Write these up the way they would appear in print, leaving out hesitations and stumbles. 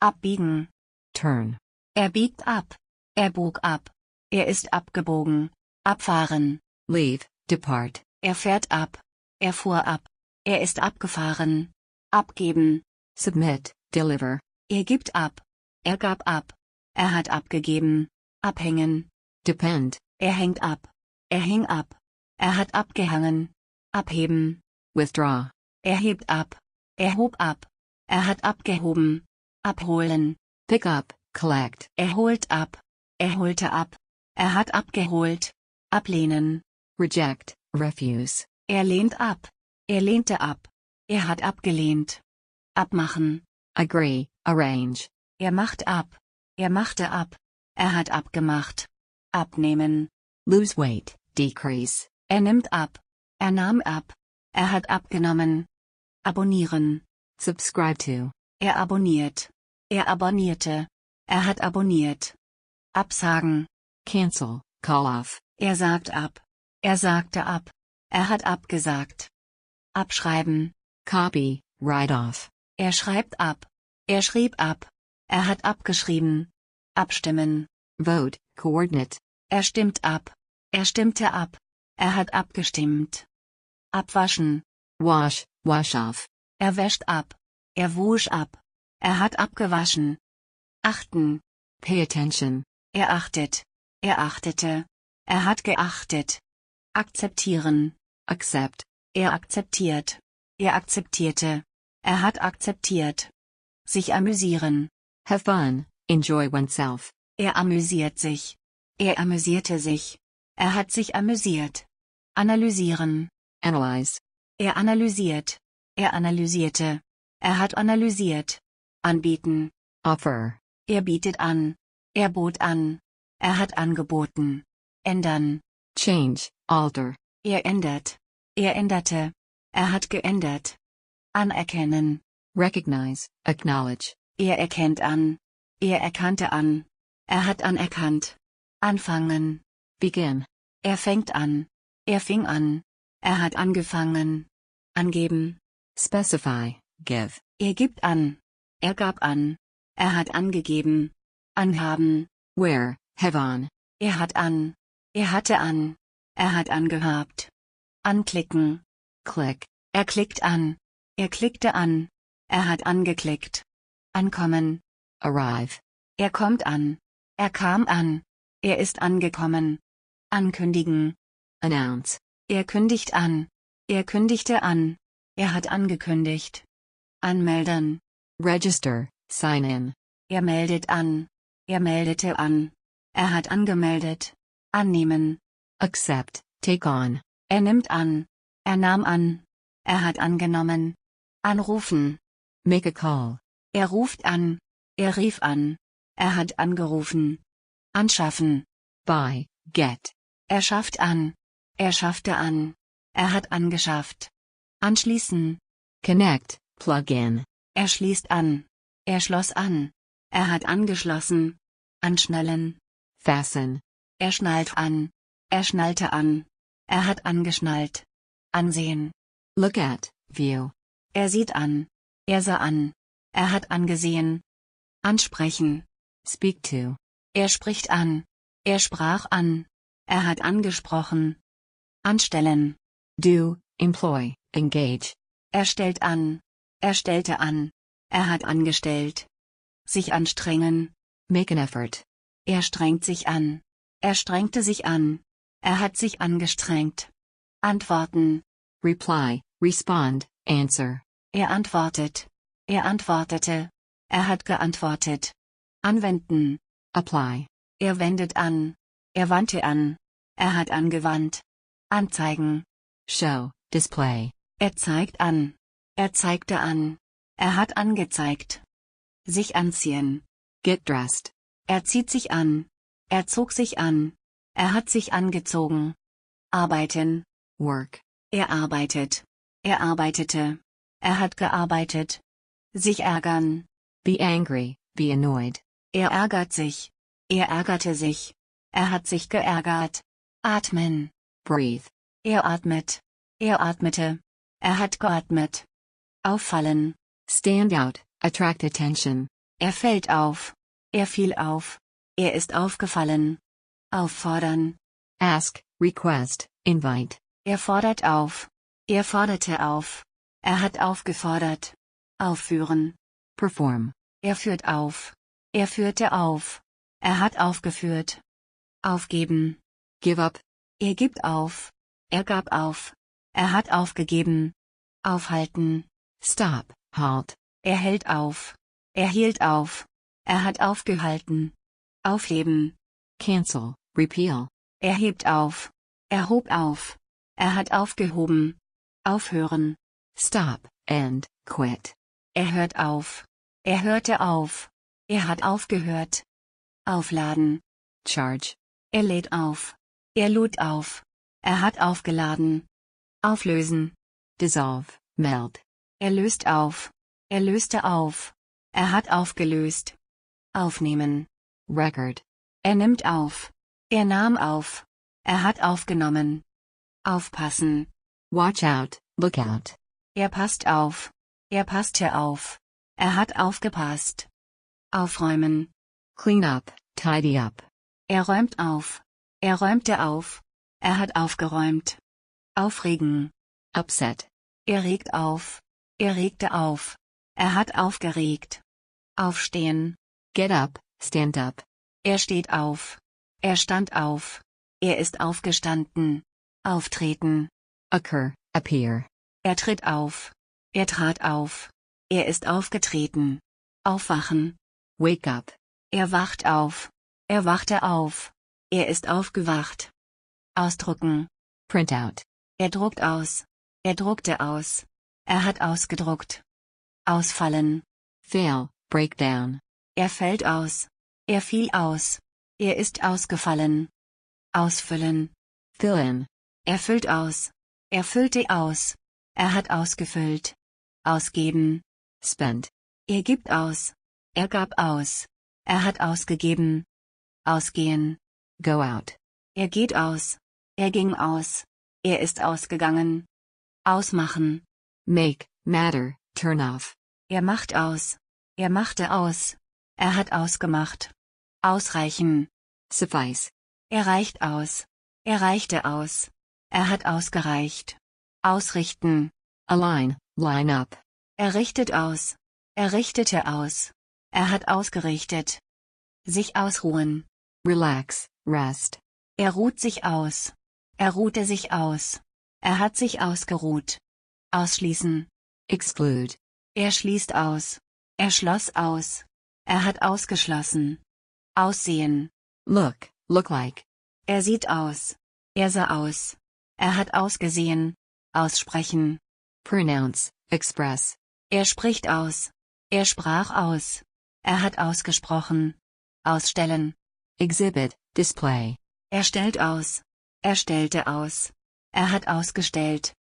Abbiegen. turn, Er biegt ab. Er bog ab. Er ist abgebogen. Abfahren. leave, depart, Er fährt ab. Er fuhr ab. Er ist abgefahren. Abgeben. submit, deliver, Er gibt ab. Er gab ab. Er hat abgegeben. Abhängen. depend, Er hängt ab. Er hing ab. Er hat abgehangen. Abheben. withdraw, Er hebt ab. Er hob ab. Er hat abgehoben. Abholen. pick up, collect, Er holt ab. Er holte ab. Er hat abgeholt. Ablehnen. reject, refuse, Er lehnt ab. Er lehnte ab. Er hat abgelehnt. Abmachen. agree, arrange, Er macht ab. Er machte ab. Er hat abgemacht. Abnehmen. lose weight, decrease, Er nimmt ab. Er nahm ab. Er hat abgenommen. Abonnieren. subscribe to, Er abonniert. Er abonnierte. Er hat abonniert. Absagen. cancel, call off, Er sagt ab. Er sagte ab. Er hat abgesagt. Abschreiben. copy, write off, Er schreibt ab. Er schrieb ab. Er hat abgeschrieben. Abstimmen. vote, coordinate, Er stimmt ab. Er stimmte ab. Er hat abgestimmt. Abwaschen. wash, wash off, Er wäscht ab. Er wusch ab. Er hat abgewaschen. Achten. pay attention, Er achtet. Er achtete. Er hat geachtet. Akzeptieren. accept, Er akzeptiert. Er akzeptierte. Er hat akzeptiert. Sich amüsieren. have fun, enjoy oneself, Er amüsiert sich. Er amüsierte sich. Er hat sich amüsiert. Analysieren. analyze, Er analysiert. Er analysierte. Er hat analysiert. Anbieten. offer, Er bietet an. Er bot an. Er hat angeboten. Ändern. change, alter, Er ändert. Er änderte. Er hat geändert. Anerkennen. recognize, acknowledge, Er erkennt an. Er erkannte an. Er hat anerkannt. Anfangen. begin, Er fängt an. Er fing an. Er hat angefangen. Angeben. specify, give, Er gibt an. Er gab an. Er hat angegeben. Anhaben. wear, have on, Er hat an. Er hatte an. Er hat angehabt. Anklicken. click, Er klickt an. Er klickte an. Er hat angeklickt. Ankommen. arrive, Er kommt an. Er kam an. Er ist angekommen. Ankündigen. announce, Er kündigt an. Er kündigte an. Er hat angekündigt. Anmelden. register, sign in, Er meldet an. Er meldete an. Er hat angemeldet. Annehmen. accept, take on, Er nimmt an. Er nahm an. Er hat angenommen. Anrufen. make a call, Er ruft an. Er rief an. Er hat angerufen. Anschaffen. buy, get, Er schafft an. Er schaffte an. Er hat angeschafft. Anschließen. connect, plug in, Er schließt an. Er schloss an. Er hat angeschlossen. Anschnallen. fasten, Er schnallt an. Er schnallte an. Er hat angeschnallt. Ansehen. look at, view, Er sieht an. Er sah an. Er hat angesehen. Ansprechen. speak to, Er spricht an. Er sprach an. Er hat angesprochen. Anstellen. do, employ, engage, Er stellt an. Er stellte an. Er hat angestellt. Sich anstrengen. make an effort, Er strengt sich an. Er strengte sich an. Er hat sich angestrengt. Antworten. reply, respond, answer, Er antwortet. Er antwortete. Er hat geantwortet. Anwenden. apply, Er wendet an. Er wandte an. Er hat angewandt. Anzeigen. show, display, Er zeigt an. Er zeigte an. Er hat angezeigt. Sich anziehen. get dressed, Er zieht sich an. Er zog sich an. Er hat sich angezogen. Arbeiten. work, Er arbeitet. Er arbeitete. Er hat gearbeitet. Sich ärgern. be angry, be annoyed, Er ärgert sich. Er ärgerte sich. Er hat sich geärgert. Atmen. breathe, Er atmet. Er atmete. Er hat geatmet. Auffallen. stand out, attract attention, Er fällt auf. Er fiel auf. Er ist aufgefallen. Auffordern. Ask, request, invite. Er fordert auf. Er forderte auf. Er hat aufgefordert. Aufführen. Perform. Er führt auf. Er führte auf. Er hat aufgeführt. Aufgeben. Give up. Er gibt auf. Er gab auf. Er hat aufgegeben. Aufhalten. Stop, halt. Er hält auf. Er hielt auf. Er hat aufgehalten. Aufheben. Cancel, repeal. Er hebt auf. Er hob auf. Er hat aufgehoben. Aufhören. Stop, end, quit. Er hört auf. Er hörte auf. Er hat aufgehört. Aufladen. Charge. Er lädt auf. Er lud auf. Er hat aufgeladen. Auflösen. Dissolve, melt. Er löst auf. Er löste auf. Er hat aufgelöst. Aufnehmen. Record. Er nimmt auf. Er nahm auf. Er hat aufgenommen. Aufpassen. Watch out, look out. Er passt auf. Er passte auf. Er hat aufgepasst. Aufräumen. Clean up, tidy up. Er räumt auf. Er räumte auf. Er hat aufgeräumt. Aufregen. Upset. Er regt auf. Er regte auf. Er hat aufgeregt. Aufstehen. Get up, stand up. Er steht auf. Er stand auf. Er ist aufgestanden. Auftreten. Occur, appear. Er tritt auf. Er trat auf. Er ist aufgetreten. Aufwachen. Wake up. Er wacht auf. Er wachte auf. Er ist aufgewacht. Ausdrucken. Print out. Er druckt aus. Er druckte aus. Er hat ausgedruckt. Ausfallen. Fail, break down. Er fällt aus. Er fiel aus. Er ist ausgefallen. Ausfüllen. Fill in. Er füllt aus. Er füllte aus. Er hat ausgefüllt. Ausgeben. Spend. Er gibt aus. Er gab aus. Er hat ausgegeben. Ausgehen. Go out. Er geht aus. Er ging aus. Er ist ausgegangen. Ausmachen. Make, matter, turn off. Er macht aus. Er machte aus. Er hat ausgemacht. Ausreichen. Suffice. Er reicht aus. Er reichte aus. Er hat ausgereicht. Ausrichten. Align, line up. Er richtet aus. Er richtete aus. Er hat ausgerichtet. Sich ausruhen. Relax, rest. Er ruht sich aus. Er ruhte sich aus. Er hat sich ausgeruht. Ausschließen. Exclude. Er schließt aus. Er schloss aus. Er hat ausgeschlossen. Aussehen. Look, look like. Er sieht aus. Er sah aus. Er hat ausgesehen. Aussprechen. Pronounce, express. Er spricht aus. Er sprach aus. Er hat ausgesprochen. Ausstellen. Exhibit, display. Er stellt aus. Er stellte aus. Er hat ausgestellt.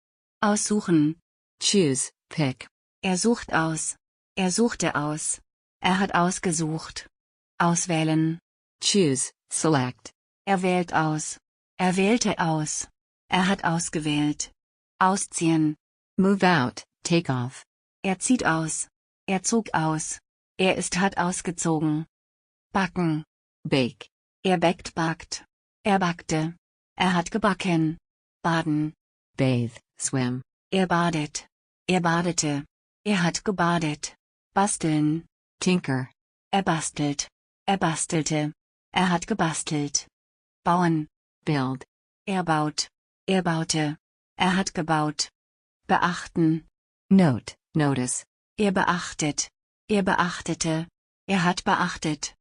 Aussuchen. Choose, pick. Er sucht aus. Er suchte aus. Er hat ausgesucht. Auswählen. Choose, select. Er wählt aus. Er wählte aus. Er hat ausgewählt. Ausziehen. Move out, take off. Er zieht aus. Er zog aus. hat ausgezogen. Backen. Bake. Er backt. Er backte. Er hat gebacken. Baden. Bathe, swim. Er badet. Er badete. Er hat gebadet. Basteln. Tinker. Er bastelt. Er bastelte. Er hat gebastelt. Bauen. Build. Er baut. Er baute. Er hat gebaut. Beachten. Note, notice. Er beachtet. Er beachtete. Er hat beachtet.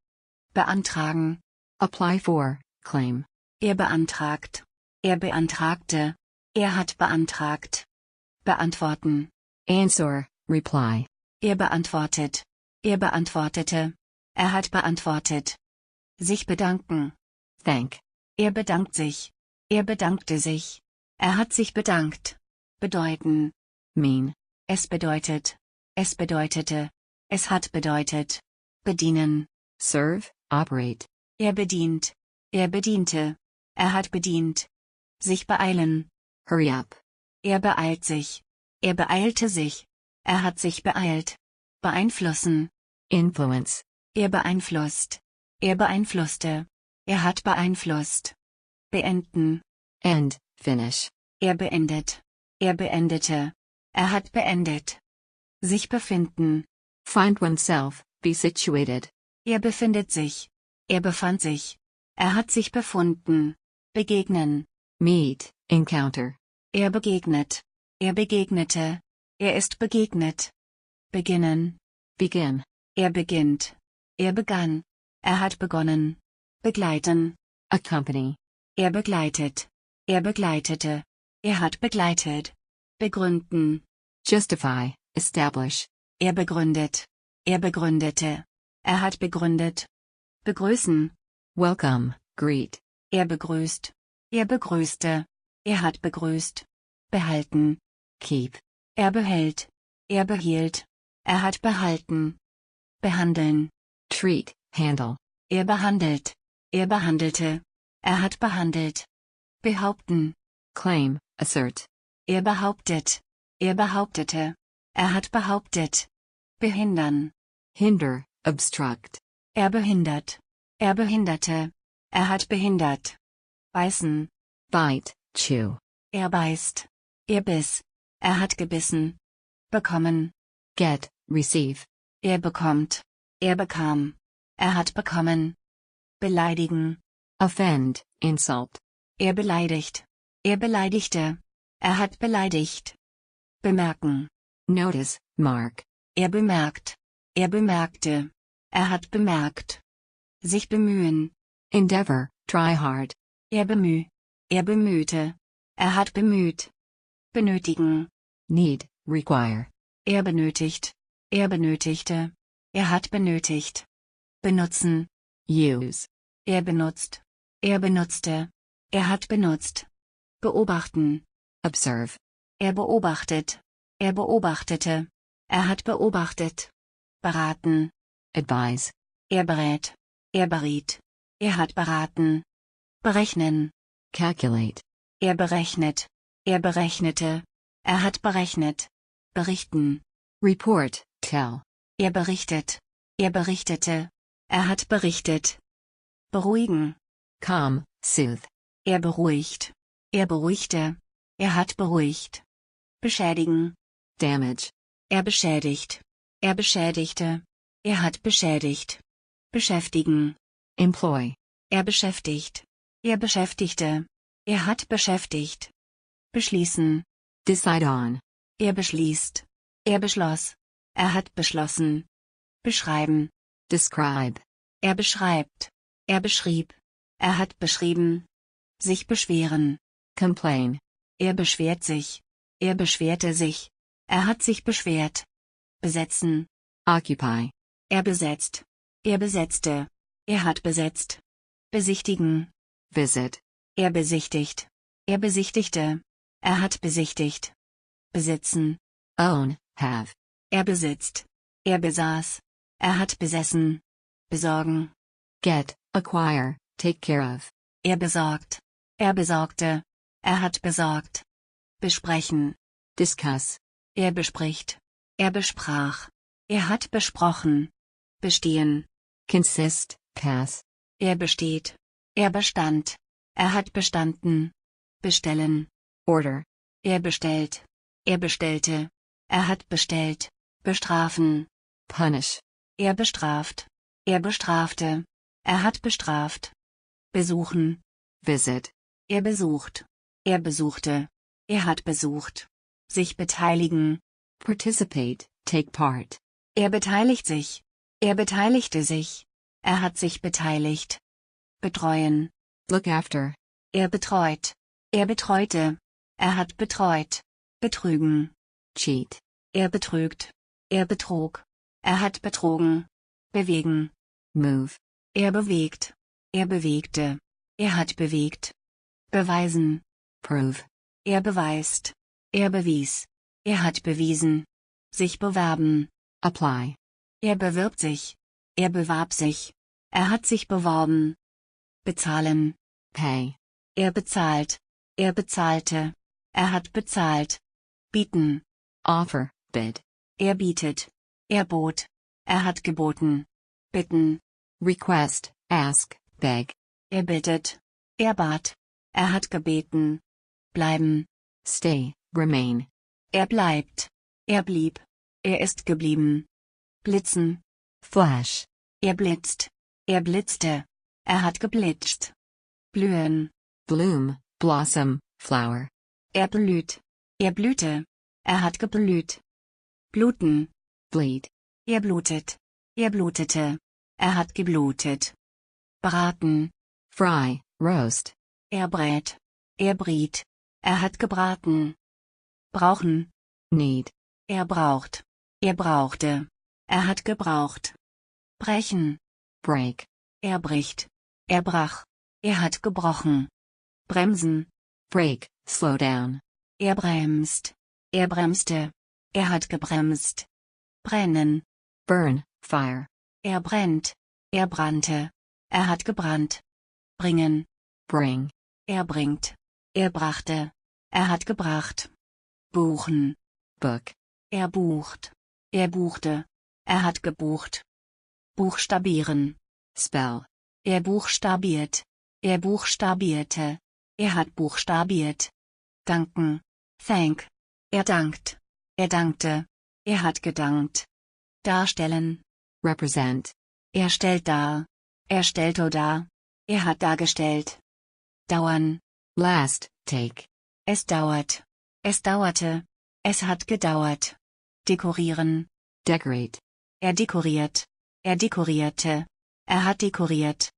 Beantragen. Apply for, claim. Er beantragt. Er beantragte. Er hat beantragt. Beantworten. Answer, reply. Er beantwortet. Er beantwortete. Er hat beantwortet. Sich bedanken. Thank. Er bedankt sich. Er bedankte sich. Er hat sich bedankt. Bedeuten. Mean. Es bedeutet. Es bedeutete. Es hat bedeutet. Bedienen. Serve, operate. Er bedient. Er bediente. Er hat bedient. Sich beeilen. Hurry up. Er beeilt sich. Er beeilte sich. Er hat sich beeilt. Beeinflussen. Influence, Er beeinflusst. Er beeinflusste. Er hat beeinflusst. Beenden. End, finish. Er beendet. Er beendete. Er hat beendet. Sich befinden. Find oneself, be situated. Er befindet sich. Er befand sich. Er hat sich befunden. Begegnen. Meet, encounter. Er begegnet. Er begegnete. Er ist begegnet. Beginnen. Begin. Er beginnt. Er begann. Er hat begonnen. Begleiten. Accompany. Er begleitet. Er begleitete. Er hat begleitet. Begründen. Justify, establish. Er begründet. Er begründete. Er hat begründet. Begrüßen. Welcome, greet. Er begrüßt. Er begrüßte. Er hat begrüßt. Behalten. Keep. Er behält. Er behielt. Er hat behalten. Behandeln. Treat, handle. Er behandelt. Er behandelte. Er hat behandelt. Behaupten. Claim, assert. Er behauptet. Er behauptete. Er hat behauptet. Behindern. Hinder, obstruct. Er behindert. Er behinderte. Er hat behindert. Beißen. Bite, chew. Er beißt. Er biss. Er hat gebissen. Bekommen. Get, receive. Er bekommt. Er bekam. Er hat bekommen. Beleidigen. Offend, insult. Er beleidigt. Er beleidigte. Er hat beleidigt. Bemerken. Notice, mark. Er bemerkt. Er bemerkte. Er hat bemerkt. Sich bemühen. Endeavor, try hard. Er Er bemühte. Er hat bemüht. Benötigen. Need, require. Er benötigt. Er benötigte. Er hat benötigt. Benutzen. Use. Er benutzt. Er benutzte. Er hat benutzt. Beobachten. Observe. Er beobachtet. Er beobachtete. Er hat beobachtet. Beraten. Advise. Er berät. Er beriet. Er hat beraten. Berechnen. Calculate. Er berechnet. Er berechnete. Er hat berechnet. Berichten. Report, tell. Er berichtet. Er berichtete. Er hat berichtet. Beruhigen. Calm, soothe. Er beruhigt. Er beruhigte. Er hat beruhigt. Beschädigen. Damage. Er beschädigt. Er beschädigte. Er hat beschädigt. Beschäftigen. Employ. Er beschäftigt. Er beschäftigte. Er hat beschäftigt. Beschließen. Decide on. Er beschließt. Er beschloss. Er hat beschlossen. Beschreiben. Describe. Er beschreibt. Er beschrieb. Er hat beschrieben. Sich beschweren. Complain. Er beschwert sich. Er beschwerte sich. Er hat sich beschwert. Besetzen. Occupy. Er besetzt. Er besetzte. Er hat besetzt. Besichtigen. Visit. Er besichtigt. Er besichtigte. Er hat besichtigt. Besitzen. Own, have. Er besitzt. Er besaß. Er hat besessen. Besorgen. Get, acquire, take care of. Er besorgt. Er besorgte. Er hat besorgt. Besprechen. Discuss. Er bespricht. Er besprach. Er hat besprochen. Bestehen. Consist, pass. Er besteht. Er bestand. Er hat bestanden. Bestellen. Order. Er bestellt. Er bestellte. Er hat bestellt. Bestrafen. Punish. Er bestraft. Er bestrafte. Er hat bestraft. Besuchen. Visit. Er besucht. Er besuchte. Er hat besucht. Sich beteiligen. Participate, take part. Er beteiligt sich. Er beteiligte sich. Er hat sich beteiligt. Betreuen. Look after. Er betreut. Er betreute. Er hat betreut. Betrügen. Cheat. Er betrügt. Er betrog. Er hat betrogen. Bewegen. Move. Er bewegt. Er bewegte. Er hat bewegt. Beweisen. Prove. Er beweist. Er bewies. Er hat bewiesen. Sich bewerben. Apply. Er bewirbt sich. Er bewarb sich. Er hat sich beworben. Bezahlen. Pay. Er bezahlt. Er bezahlte. Er hat bezahlt. Bieten. Offer, bid. Er bietet. Er bot. Er hat geboten. bitten, request, ask, beg, er bittet, er bat, er hat gebeten, bleiben, stay, remain, er bleibt, er blieb, er ist geblieben, blitzen, flash, er blitzt, er blitzte, er hat geblitzt, blühen, bloom, blossom, flower, er blüht, er blühte, er hat geblüht, bluten, bleed, er blutet, er blutete, er hat geblutet, braten, fry, roast, er brät, er briet, er hat gebraten, brauchen, need, er braucht, er brauchte, er hat gebraucht, brechen, break, er bricht, er brach, er hat gebrochen, bremsen, break, slow down, er bremst, er bremste, er hat gebremst, brennen, burn, fire, er brennt, er brannte, er hat gebrannt, bringen, bring, er bringt, er brachte, er hat gebracht, buchen, book, er bucht, er buchte, er hat gebucht, buchstabieren, spell, er buchstabiert, er buchstabierte, er hat buchstabiert, danken, thank, er dankt, er dankte, er hat gedankt, darstellen, represent, er stellt dar, er stellte dar, er hat dargestellt, dauern, last, take, es dauert, es dauerte, es hat gedauert, dekorieren, decorate, er dekoriert, er dekorierte, er hat dekoriert,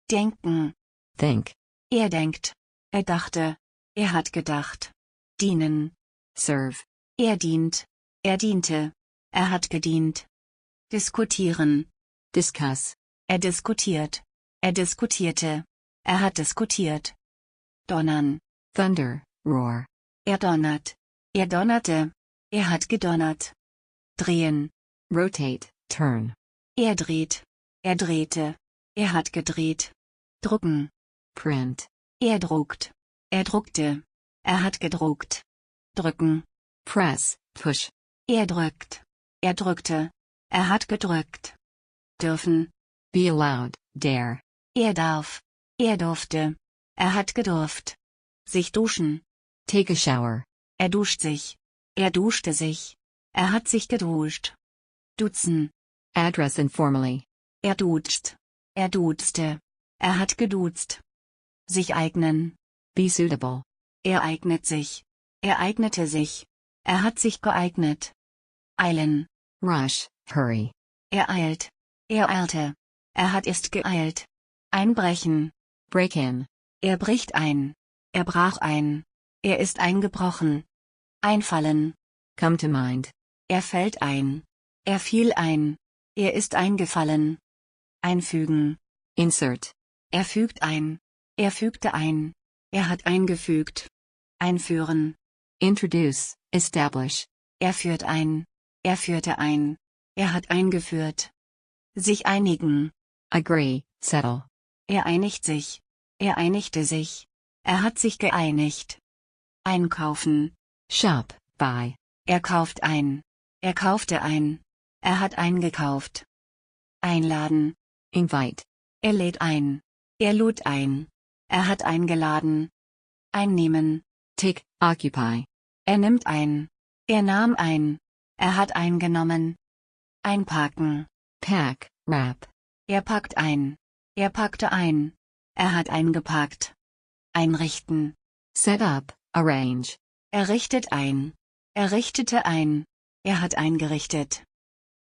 denken, think, er denkt, er dachte, er hat gedacht, dienen, serve, er dient, er diente, er hat gedient, diskutieren, discuss, er diskutiert, er diskutierte, er hat diskutiert, donnern, thunder, roar, er donnerte, er hat gedonnert, drehen, rotate, turn, er dreht, er drehte, er hat gedreht, drucken, print, er druckt, er druckte, er hat gedruckt, drücken, press, push, er drückt, er drückte, er hat gedrückt, dürfen, be allowed, dare, er darf, er durfte, er hat gedurft, sich duschen, take a shower, er duscht sich, er duschte sich, er hat sich geduscht, duzen, address informally, er duzt, er duzte, er hat geduzt, sich eignen, be suitable, er eignet sich, er eignete sich, er hat sich geeignet, eilen, rush, hurry, er eilt, er eilte, er hat ist geeilt, einbrechen, break in, er bricht ein, er brach ein, er ist eingebrochen, einfallen, come to mind, er fällt ein, er fiel ein, er ist eingefallen, einfügen, insert, er fügt ein, er fügte ein, er hat eingefügt, einführen, introduce, establish, er führt ein, er führte ein, er hat eingeführt, sich einigen, agree, settle, er einigt sich, er einigte sich, er hat sich geeinigt, einkaufen, shop, buy, er kauft ein, er kaufte ein, er hat eingekauft, einladen, invite, er lädt ein, er lud ein, er hat eingeladen, einnehmen, take, occupy, er nimmt ein, er nahm ein, er hat eingenommen, einpacken, pack, wrap, er packt ein, er packte ein, er hat eingepackt, einrichten, set up, arrange, er richtet ein, er richtete ein, er hat eingerichtet,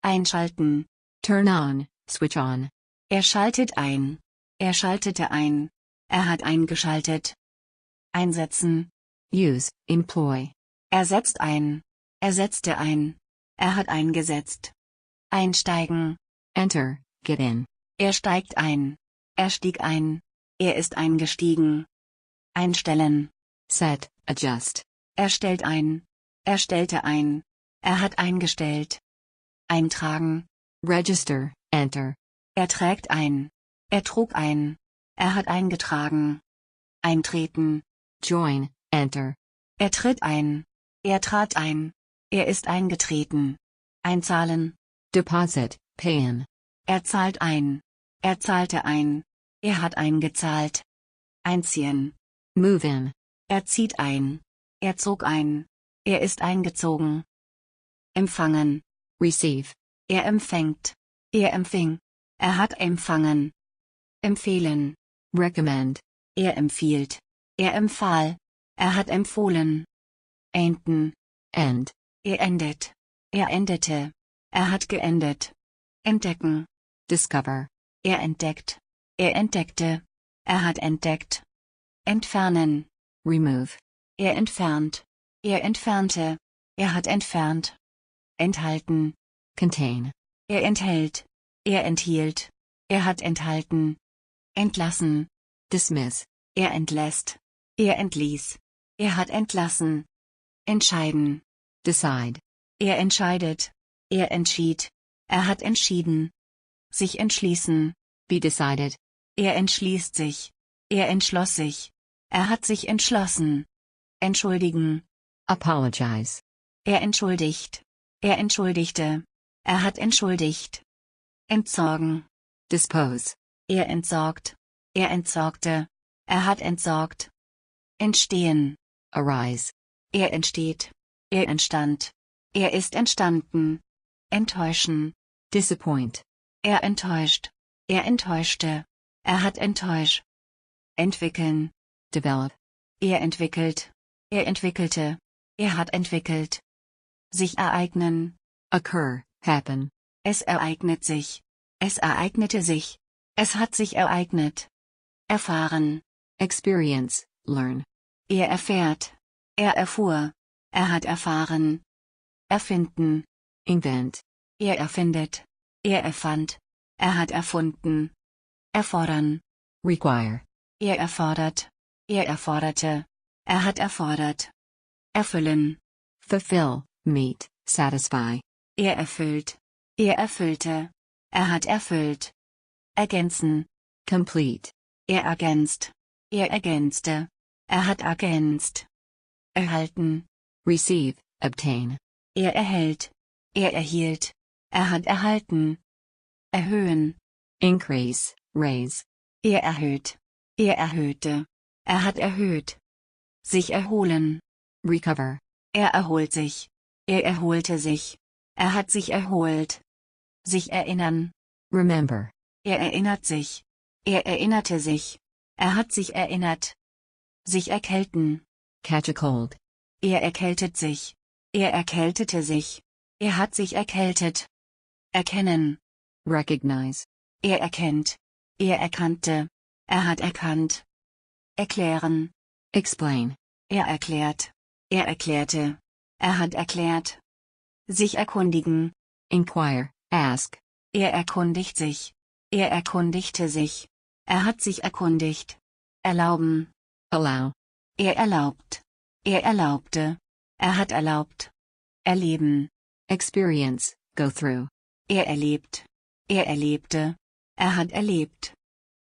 einschalten, turn on, switch on, er schaltet ein, er schaltete ein, er hat eingeschaltet, einsetzen, use, employ, er setzt ein, er setzte ein, er hat eingesetzt, einsteigen, enter, get in, er steigt ein, er stieg ein, er ist eingestiegen, einstellen, set, adjust, er stellt ein, er stellte ein, er hat eingestellt, eintragen, register, enter, er trägt ein, er trug ein, er hat eingetragen, eintreten, join, enter, er tritt ein, er trat ein, er ist eingetreten, einzahlen, deposit, pay in, Er zahlt ein. Er zahlte ein. Er hat eingezahlt. Einziehen. Move in. Er zieht ein. Er zog ein. Er ist eingezogen. Empfangen. Receive. Er empfängt. Er empfing. Er hat empfangen. Empfehlen. Recommend. Er empfiehlt. Er empfahl. Er hat empfohlen. Enden. End. Er endet. Er endete. Er hat geendet. Entdecken. Discover. Er entdeckt. Er entdeckte. Er hat entdeckt. Entfernen. Remove. Er entfernt. Er entfernte. Er hat entfernt. Enthalten. Contain. Er enthält. Er enthielt. Er hat enthalten. Entlassen. Dismiss. Er entlässt. Er entließ. Er hat entlassen. Entscheiden. Decide. Er entscheidet. Er entschied. Er hat entschieden. Sich entschließen. Be decided. Er entschließt sich. Er entschloss sich. Er hat sich entschlossen. Entschuldigen. Apologize. Er entschuldigt. Er entschuldigte. Er hat entschuldigt. Entsorgen. Dispose. Er entsorgt. Er entsorgte. Er hat entsorgt. Entstehen. Arise. Er entsteht. Er entstand. Er ist entstanden. Enttäuschen. Disappoint. Er enttäuscht. Er enttäuschte. Er hat enttäuscht. Entwickeln. Develop. Er entwickelt. Er entwickelte. Er hat entwickelt. Sich ereignen. Occur. Happen. Es ereignet sich. Es ereignete sich. Es hat sich ereignet. Erfahren. Experience. Learn. Er erfährt. Er erfuhr. Er hat erfahren. Erfinden. Invent. Er erfindet. Er erfand. Er hat erfunden. Erfordern. Require. Er erfordert. Er erforderte. Er hat erfordert. Erfüllen. Fulfill. Meet. Satisfy. Er erfüllt. Er erfüllte. Er hat erfüllt. Ergänzen. Complete. Er ergänzt. Er ergänzte. Er hat ergänzt. Erhalten. Receive. Obtain. Er erhält. Er erhielt. Er hat erhalten. Erhöhen. Increase. Raise. Er erhöht. Er erhöhte. Er hat erhöht. Sich erholen. Recover. Er erholt sich. Er erholte sich. Er hat sich erholt. Sich erinnern. Remember. Er erinnert sich. Er erinnerte sich. Er hat sich erinnert. Sich erkälten. Catch a cold. Er erkältet sich. Er erkältete sich. Er hat sich erkältet. Erkennen. Recognize. Er erkennt. Er erkannte. Er hat erkannt. Erklären. Explain. Er erklärt. Er erklärte. Er hat erklärt. Sich erkundigen. Inquire. Ask. Er erkundigt sich. Er erkundigte sich. Er hat sich erkundigt. Erlauben. Allow. Er erlaubt. Er erlaubte. Er hat erlaubt. Erleben. Experience. Go through. Er erlebt. Er erlebte. Er hat erlebt.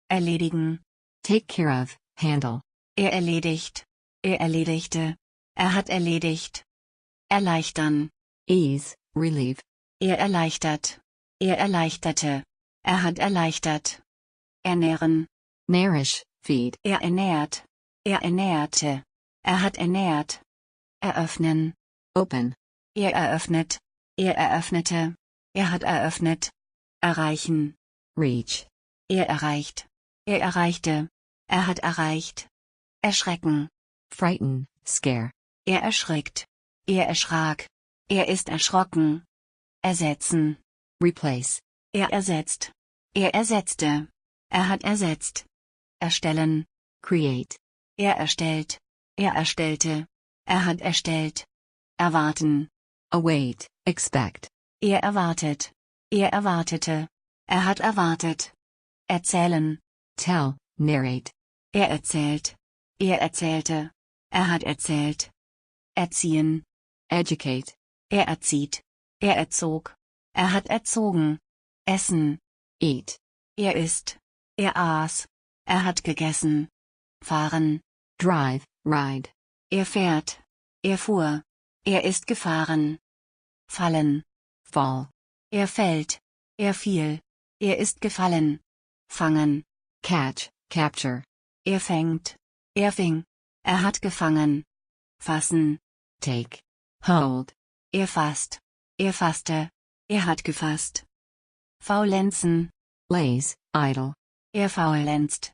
Erledigen. Take care of. Handle. Er erledigt. Er erledigte. Er hat erledigt. Erleichtern. Ease. Relieve. Er erleichtert. Er erleichterte. Er hat erleichtert. Ernähren. Nourish. Feed. Er ernährt. Er ernährte. Er hat ernährt. Eröffnen. Open. Er eröffnet. Er eröffnete. Er hat eröffnet. Erreichen. Reach. Er erreicht. Er erreichte. Er hat erreicht. Erschrecken. Frighten. Scare. Er erschrickt. Er erschrak. Er ist erschrocken. Ersetzen. Replace. Er ersetzt. Er ersetzte. Er hat ersetzt. Erstellen. Create. Er erstellt. Er erstellte. Er hat erstellt. Erwarten. Await. Expect. Er erwartet. Er erwartete. Er hat erwartet. Erzählen. Tell. Narrate. Er erzählt. Er erzählte. Er hat erzählt. Erziehen. Educate. Er erzieht. Er erzog. Er hat erzogen. Essen. Eat. Er isst. Er aß. Er hat gegessen. Fahren. Drive. Ride. Er fährt. Er fuhr. Er ist gefahren. Fallen. Fall. Er fällt. Er fiel. ist gefallen. Fangen. Catch, capture. Fängt. Fing. Hat gefangen. Fassen. Take. Hold. Fasst. Fasste. Hat gefasst. Faulenzen. Laze, idle. Faulenzt.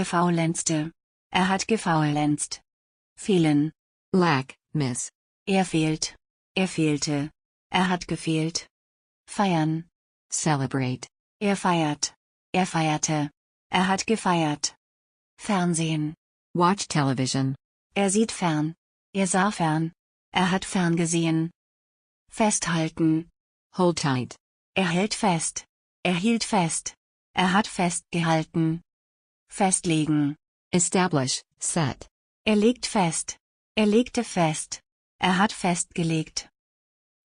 Faulenzte. Hat gefaulenzt. Fehlen. Lack, miss. Fehlt. Fehlte. Hat gefehlt. Feiern. Celebrate. Feiert. Feierte. Hat gefeiert. Fernsehen. Watch television. Sieht fern. Sah fern. Hat fern gesehen. Festhalten. Hold tight. Hält fest. Hielt fest. Hat festgehalten. Festlegen. Establish, set. Legt fest. Legte fest. Hat festgelegt.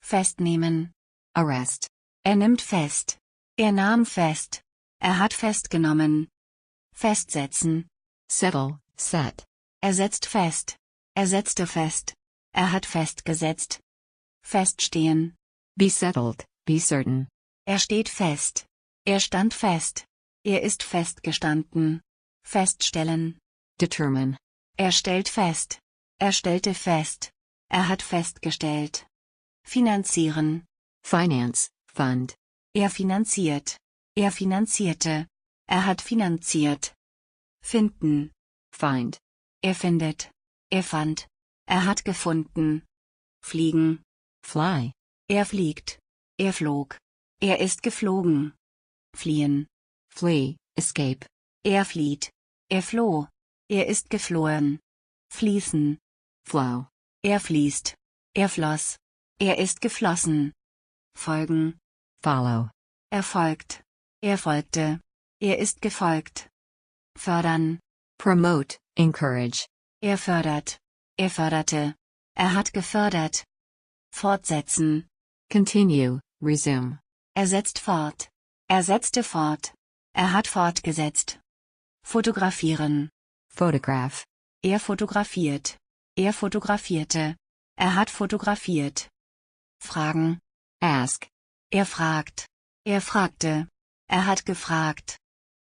Festnehmen. Arrest. Nimmt fest. Nahm fest. Hat festgenommen. Festsetzen. Settle, set. Setzt fest. Setzte fest. Hat festgesetzt. Feststehen. Be settled, be certain. Steht fest. Stand fest. Ist festgestanden. Feststellen. Determine. Stellt fest. Stellte fest. Hat festgestellt. Finanzieren. Finance, fund. Finanziert. Finanzierte. Hat finanziert. Finden. Find. Findet. Fand. Hat gefunden. Fliegen. Fly. Fliegt. Flog. Ist geflogen. Fliehen. Flee, escape. Flieht. Floh. Ist geflohen. Fließen. Flow. Fließt. Floss. Ist geflossen. Folgen. Follow. Folgt. Folgte. Ist gefolgt. Fördern. Promote, encourage. Fördert. Förderte. Hat gefördert. Fortsetzen. Continue, resume. Setzt fort. Setzte fort. Hat fortgesetzt. Fotografieren. Photograph. Fotografiert. Fotografierte. Hat fotografiert. Fragen. Ask. Fragt. Fragte. Hat gefragt.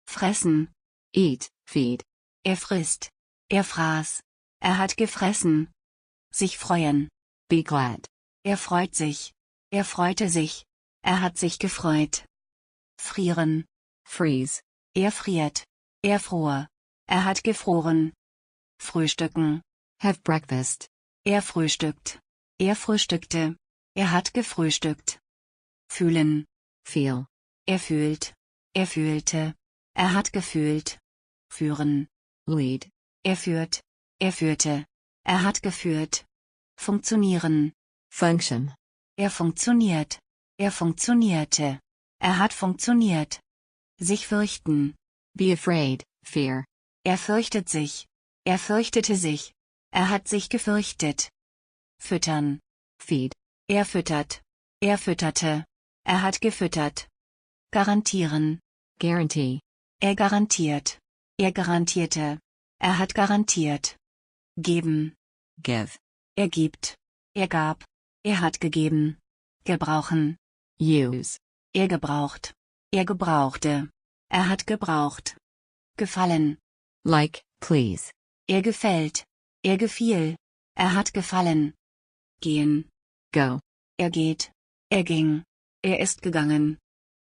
Fressen. Eat, feed. Frisst. Fraß. Hat gefressen. Sich freuen. Be glad. Freut sich. Freute sich. Hat sich gefreut. Frieren. Freeze. Friert. Fror. Hat gefroren. Frühstücken. Have breakfast. Frühstückt. Frühstückte. Hat gefrühstückt. Fühlen. Feel. Fühlt. Fühlte. Hat gefühlt. Führen. Lead. Führt. Führte. Hat geführt. Funktionieren. Function. Funktioniert. Funktionierte. Hat funktioniert. Sich fürchten. Be afraid, fear. Fürchtet sich. Fürchtete sich. Hat sich gefürchtet. Füttern. Feed. Füttert. Fütterte. Hat gefüttert. Garantieren. Guarantee. Garantiert. Garantierte. Hat garantiert. Geben. Give. Gibt. Gab. Hat gegeben. Gebrauchen. Use. Gebraucht. Gebrauchte. Hat gebraucht. Gefallen. Like, please. Gefällt. Gefiel. Hat gefallen. Gehen. Go. Geht. Ging. Ist gegangen.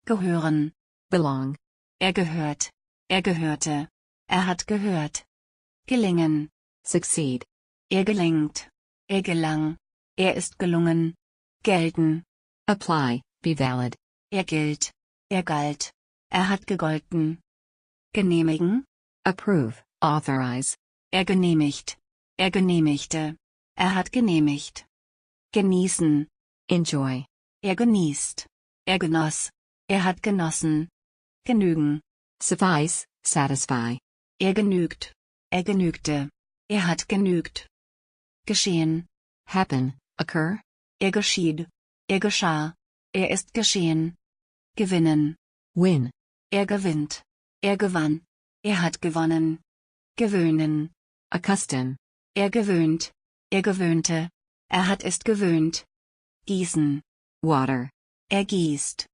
Gehören. Belong. Gehört. Gehörte. Hat gehört. Gelingen. Succeed. Gelingt. Gelang. Ist gelungen. Gelten. Apply, be valid. Gilt. Galt. Hat gegolten. Genehmigen. Approve, authorize. Genehmigt. Genehmigte. Hat genehmigt. Genießen. Enjoy. Genießt. Genoss. Hat genossen. Genügen. Suffice, satisfy. Genügt. Genügte. Hat genügt. Geschehen. Happen, occur. Geschieht. Geschah. Ist geschehen. Gewinnen. Win. Gewinnt. Gewann. Hat gewonnen. Gewöhnen. Accustom. Gewöhnt. Gewöhnte. Hat ist gewöhnt. Gießen. Water. Gießt.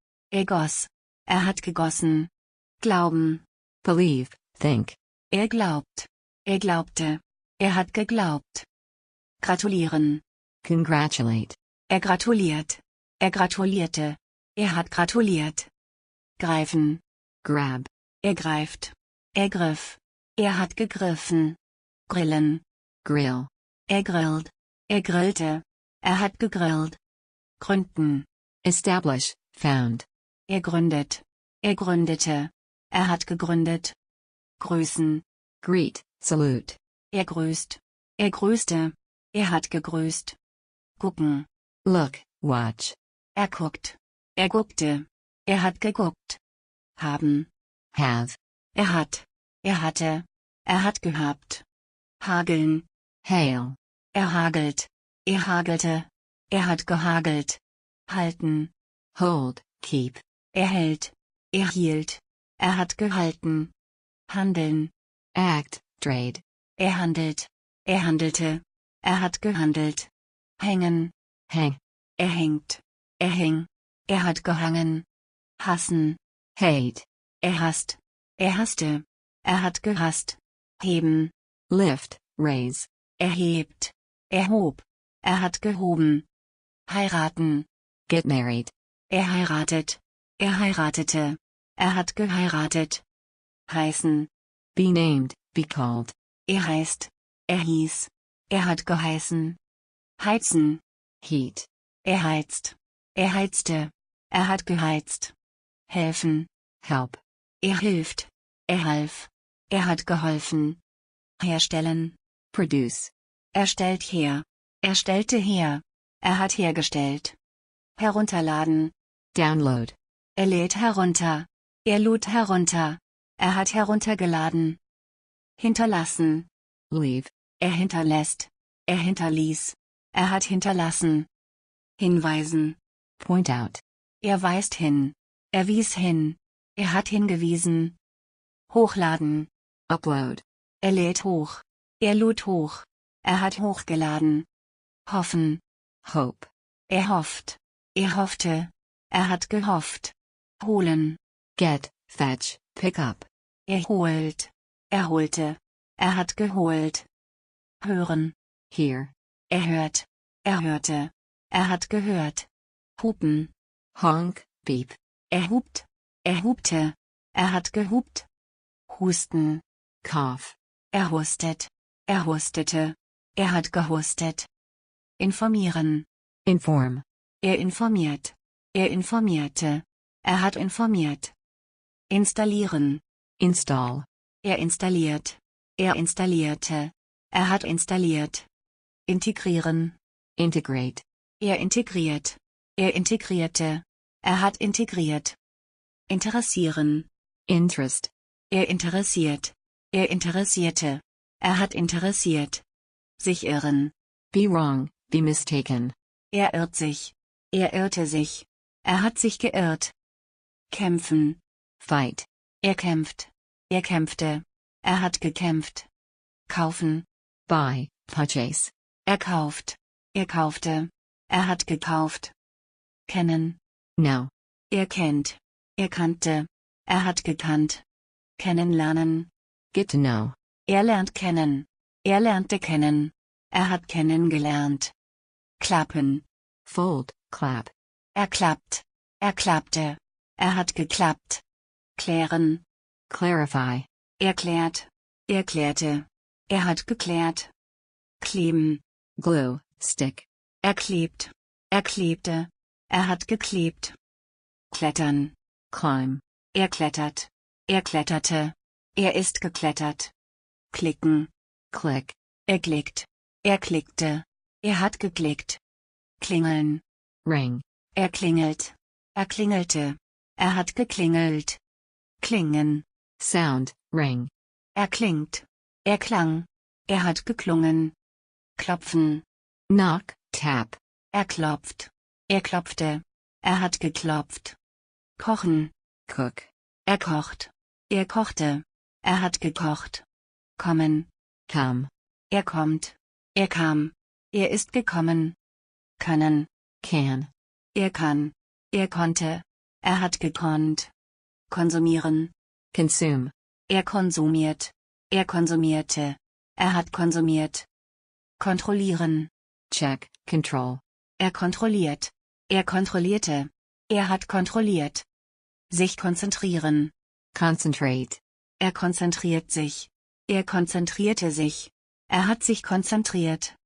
Goss. hat gegossen. Glauben. Believe, think. Er glaubt. Er glaubte. Er hat geglaubt. Gratulieren. Congratulate. Er gratuliert. Er gratulierte. Er hat gratuliert. Greifen. Grab. Er greift. Er griff. Er hat gegriffen. Grillen. Grill. Er grillt. Er grillte. Er hat gegrillt. Gründen. Establish, found. Er gründet. Er gründete. Er hat gegründet. Grüßen. Greet, salute. Er grüßt. Er grüßte. Er hat gegrüßt. Gucken. Look, watch. Er guckt. Er guckte. Er hat geguckt. Haben. Have. Er hat. Er hatte. Er hat gehabt. Hageln. Hail. Er hagelt. Er hagelte. Er hat gehagelt. Halten. Hold, keep. Er hält. Er hielt. Er hat gehalten. Handeln. Act, trade. Er handelt. Er handelte. Er hat gehandelt. Hängen. Hang. Er hängt. Er hing. Er hat gehangen. Hassen. Hate. Er hasst. Er hasste. Er hat gehasst. Heben. Lift, raise. Er hebt. Er hob. Er hat gehoben. Heiraten. Get married. Er heiratet. Er heiratete. Er hat geheiratet. Heißen. Be named, be called. Er heißt. Er hieß. Er hat geheißen. Heizen. Heat. Er heizt. Er heizte. Er hat geheizt. Helfen. Help. Er hilft. Er half. Er hat geholfen. Herstellen. Produce. Er stellt her. Er stellte her. Er hat hergestellt. Herunterladen. Download. Er lädt herunter. Er lud herunter. Er hat heruntergeladen. Hinterlassen. Leave. Er hinterlässt. Er hinterließ. Er hat hinterlassen. Hinweisen. Point out. Er weist hin. Er wies hin. Er hat hingewiesen. Hochladen. Upload. Er lädt hoch. Er lud hoch. Er hat hochgeladen. Hoffen. Hope. Er hofft. Er hoffte. Er hat gehofft. Holen. Get, fetch, pick up. Er holt. Er holte. Er hat geholt. Hören. Hear. Er hört. Er hörte. Er hat gehört. Hupen. Honk, beep. Er hupt. Er hupte. Er hat gehupt. Husten. Cough. Er hustet. Er hustete. Er hat gehustet. Informieren. Inform. Er informiert. Er informierte. Er hat informiert. Installieren. Install. Er installiert. Er installierte. Er hat installiert. Integrieren. Integrate. Er integriert. Er integrierte. Er hat integriert. Interessieren. Interest. Er interessiert. Er interessierte. Er hat interessiert. Sich irren. Be wrong, be mistaken. Er irrt sich. Er irrte sich. Er hat sich geirrt. Kämpfen. Fight. Er kämpft. Er kämpfte. Er hat gekämpft. Kaufen. Buy, purchase. Er kauft. Er kaufte. Er hat gekauft. Kennen. Know. Er kennt. Er kannte. Er hat gekannt. Kennenlernen. Get to know. Er lernt kennen. Er lernte kennen. Er hat kennengelernt. Klappen. Fold, clap. Er klappt. Er klappte. Er hat geklappt. Klären. Clarify. Er klärt. Er klärte. Er hat geklärt. Kleben. Glue, stick. Er klebt. Er klebte. Er hat geklebt. Klettern. Climb. Er klettert. Er kletterte. Er ist geklettert. Klicken. Click. Er klickt. Er klickte. Er hat geklickt. Klingeln. Ring. Er klingelt. Er klingelte. Er hat geklingelt. Klingen. Sound, ring. Er klingt. Er klang. Er hat geklungen. Klopfen. Knock, tap. Er klopft. Er klopfte. Er hat geklopft. Kochen. Cook. Er kocht. Er kochte. Er hat gekocht. Kommen. Come. Er kommt. Er kam. Er ist gekommen. Können. Can. Er kann. Er konnte. Er hat gekonnt. konsumieren, consume, er konsumiert, er konsumierte, er hat konsumiert, kontrollieren, check, control, er kontrolliert, er kontrollierte, er hat kontrolliert, sich konzentrieren, concentrate, er konzentriert sich, er konzentrierte sich, er hat sich konzentriert,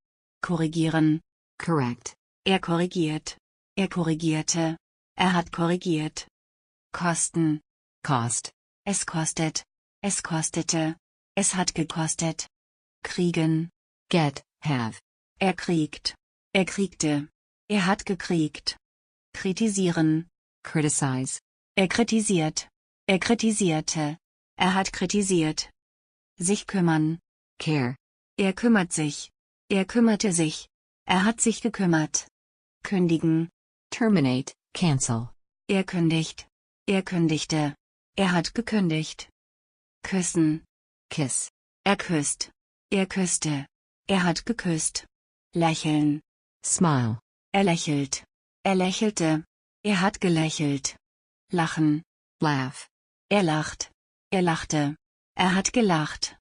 korrigieren, correct, er korrigiert, er korrigierte, er hat korrigiert, kosten, cost, es kostet, es kostete, es hat gekostet, kriegen, get, have, er kriegt, er kriegte, er hat gekriegt, kritisieren, criticize, er kritisiert, er kritisierte, er hat kritisiert, sich kümmern, care, er kümmert sich, er kümmerte sich, er hat sich gekümmert, kündigen, terminate, cancel, er kündigt, er kündigte, er hat gekündigt, küssen, kiss, er küsst, er küsste, er hat geküsst, lächeln, smile, er lächelt, er lächelte, er hat gelächelt, lachen, laugh, er lacht, er lachte, er hat gelacht,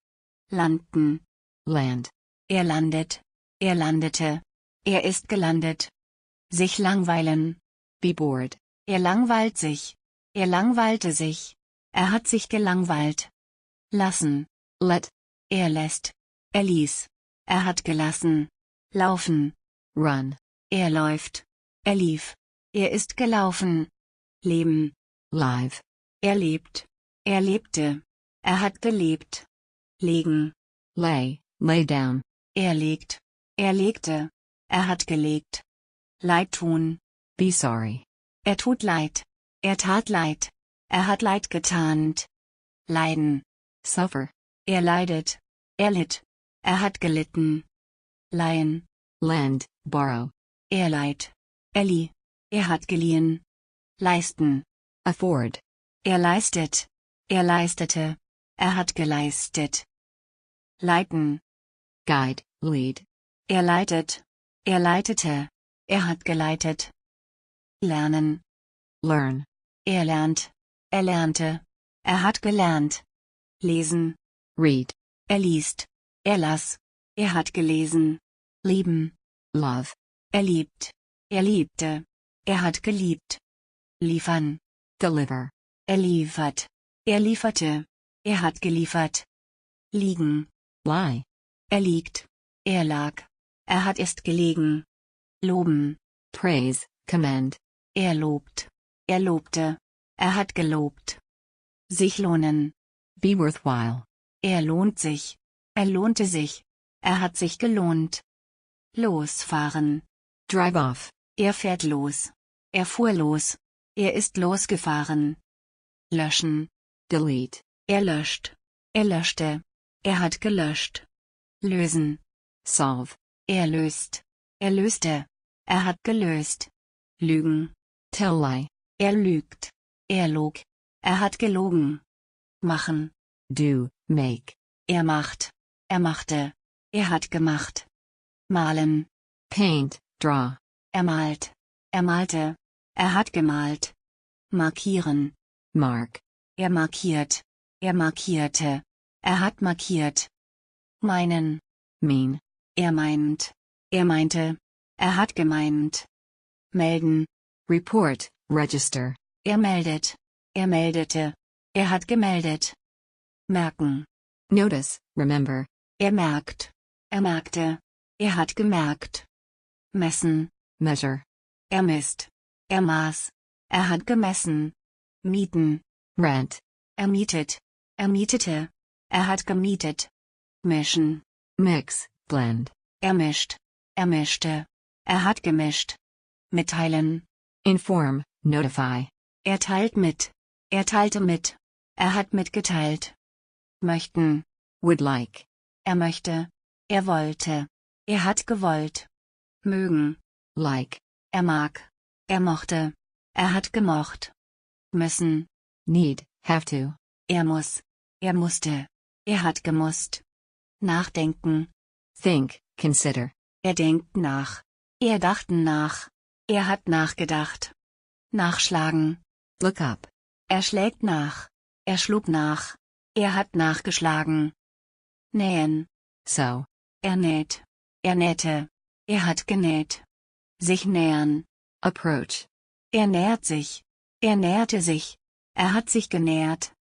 landen, land, er landet, er landete, er ist gelandet, sich langweilen, be bored, er langweilt sich, er langweilte sich, er hat sich gelangweilt, lassen, let, er lässt, er ließ, er hat gelassen, laufen, run, er läuft, er lief, er ist gelaufen, leben, live, er lebt, er lebte, er hat gelebt, legen, lay down, er legt, er legte, er hat gelegt, leid tun, be sorry, er tut leid, er tat leid, er hat leid getan, leiden, suffer, er leidet, er litt, er hat gelitten, leihen, lend, borrow, er leiht, er lieh, er hat geliehen, leisten, afford, er leistet, er leistete, er hat geleistet, leiten, guide, lead, er leitet, er leitete, er hat geleitet, lernen, learn, er lernt, er lernte, er hat gelernt, lesen, read, er liest, er las, er hat gelesen, lieben, love, er liebt, er liebte, er hat geliebt, liefern, deliver, er liefert, er lieferte, er hat geliefert, liegen, lie, er liegt, er lag, er hat ist gelegen, loben, praise, commend, er lobt, er lobte, er hat gelobt, sich lohnen, be worthwhile, er lohnt sich, er lohnte sich, er hat sich gelohnt, losfahren, drive off, er fährt los, er fuhr los, er ist losgefahren, löschen, delete, er löscht, er löschte, er hat gelöscht, lösen, solve, er löste, er hat gelöst, lügen, tell lie, er lügt, er log, er hat gelogen, machen, do, make, er macht, er machte, er hat gemacht, malen, paint, draw, er malt, er malte, er hat gemalt, markieren, mark, er markiert, er markierte, er hat markiert, meinen, mean, er meint, er meinte, er hat gemeint, melden, report, register, er meldet, er meldete, er hat gemeldet, merken, notice, remember, er merkt, er merkte, er hat gemerkt, messen, measure, er misst, er maß, er hat gemessen, mieten, rent, er mietet, er mietete, er hat gemietet, mischen, mix, blend, er mischt, er mischte, er hat gemischt, mitteilen, inform, notify, er teilt mit, er teilte mit, er hat mitgeteilt, möchten, would like, er möchte, er wollte, er hat gewollt, mögen, like, er mag, er mochte, er hat gemocht, müssen, need, have to, er muss, er musste, er hat gemusst, nachdenken, think, consider, er denkt nach, er dachten nach, er hat nachgedacht, nachschlagen, look up, Er schlägt nach. Er schlug nach. Er hat nachgeschlagen. Nähen. Sew. Er näht. Er nähte. Er hat genäht. Sich nähern. Approach. Er nähert sich. Er näherte sich. Er hat sich genähert.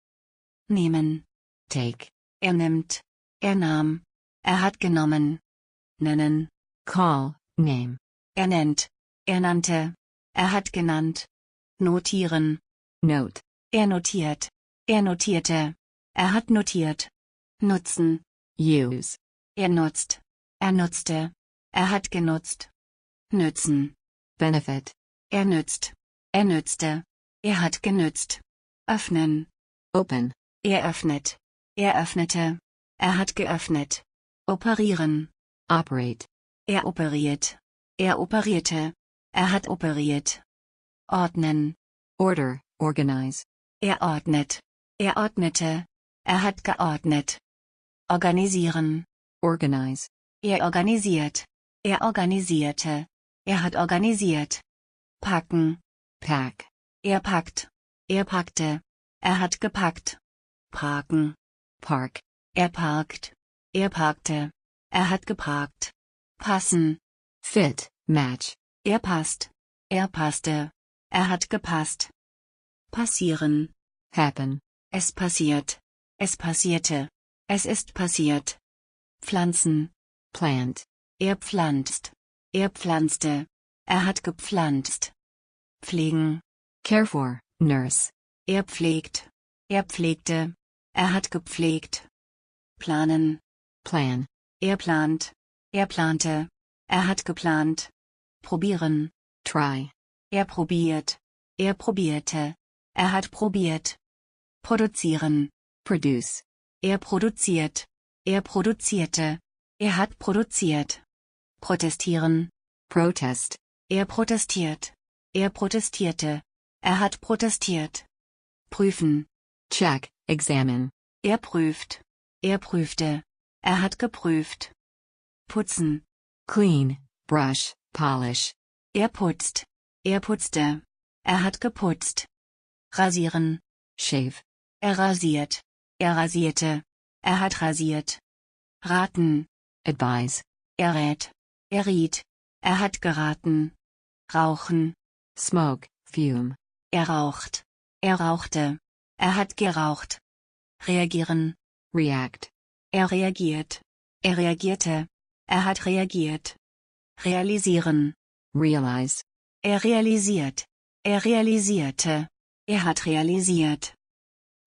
Nehmen. Take. Er nimmt. Er nahm. Er hat genommen. Nennen. Call, name. Er nennt. Er nannte. Er hat genannt. Notieren. Note. Er notiert. Er notierte. Er hat notiert. Nutzen. Use. Er nutzt. Er nutzte. Er hat genutzt. Nützen. Benefit. Er nützt. Er nützte. Er hat genützt. Öffnen. Open. Er öffnet. Er öffnete. Er hat geöffnet. Operieren. Operate. Er operiert. Er operierte. Er hat operiert. Ordnen. Order, organize. Er ordnet. Er ordnete. Er hat geordnet. Organisieren. Organize. Er organisiert. Er organisierte. Er hat organisiert. Packen. Pack. Er packt. Er packte. Er hat gepackt. Parken. Park. Er parkt. Er parkte. Er hat geparkt. Passen. Fit, match. Er passt. Er passte. Er hat gepasst. Passieren. Happen. Es passiert. Es passierte. Es ist passiert. Pflanzen. Plant. Er pflanzt. Er pflanzte. Er hat gepflanzt. Pflegen. Care for, nurse. Er pflegt. Er pflegte. Er hat gepflegt. Planen. Plan. Er plant. Er plante. Er hat geplant. Probieren. Try. Er probiert. Er probierte. Er hat probiert. Produzieren. Produce. Er produziert. Er produzierte. Er hat produziert. Protestieren. Protest. Er protestiert. Er protestierte. Er hat protestiert. Prüfen. Check, examine. Er prüft. Er prüfte. Er hat geprüft. Putzen. Clean, brush, polish. Er putzt. Er putzte. Er hat geputzt. Rasieren. Shave. Er rasiert. Er rasierte. Er hat rasiert. Raten. Advise. Er rät. Er riet. Er hat geraten. Rauchen. Smoke, fume. Er raucht. Er rauchte. Er hat geraucht. Reagieren. React. Er reagiert. Er reagierte. Er hat reagiert. Realisieren. Realize. Er realisiert. Er realisierte. Er hat realisiert.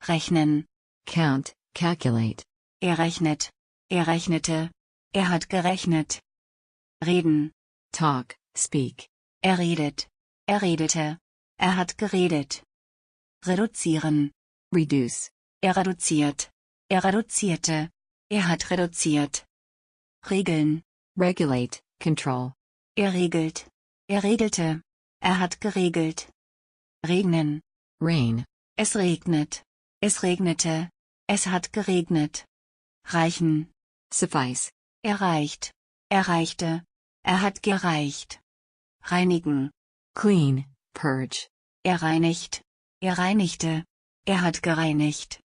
Rechnen. Count, calculate. Er rechnet. Er rechnete. Er hat gerechnet. Reden. Talk, speak. Er redet. Er redete. Er hat geredet. Reduzieren. Reduce. Er reduziert. Er reduzierte. Er hat reduziert. Regeln. Regulate, control. Er regelt. Er regelte. Er hat geregelt. Regnen. Rain. Es regnet. Es regnete. Es hat geregnet. Reichen. Suffice. Er reicht. Er reichte. Er hat gereicht. Reinigen. Clean, purge. Er reinigt. Er reinigte. Er hat gereinigt.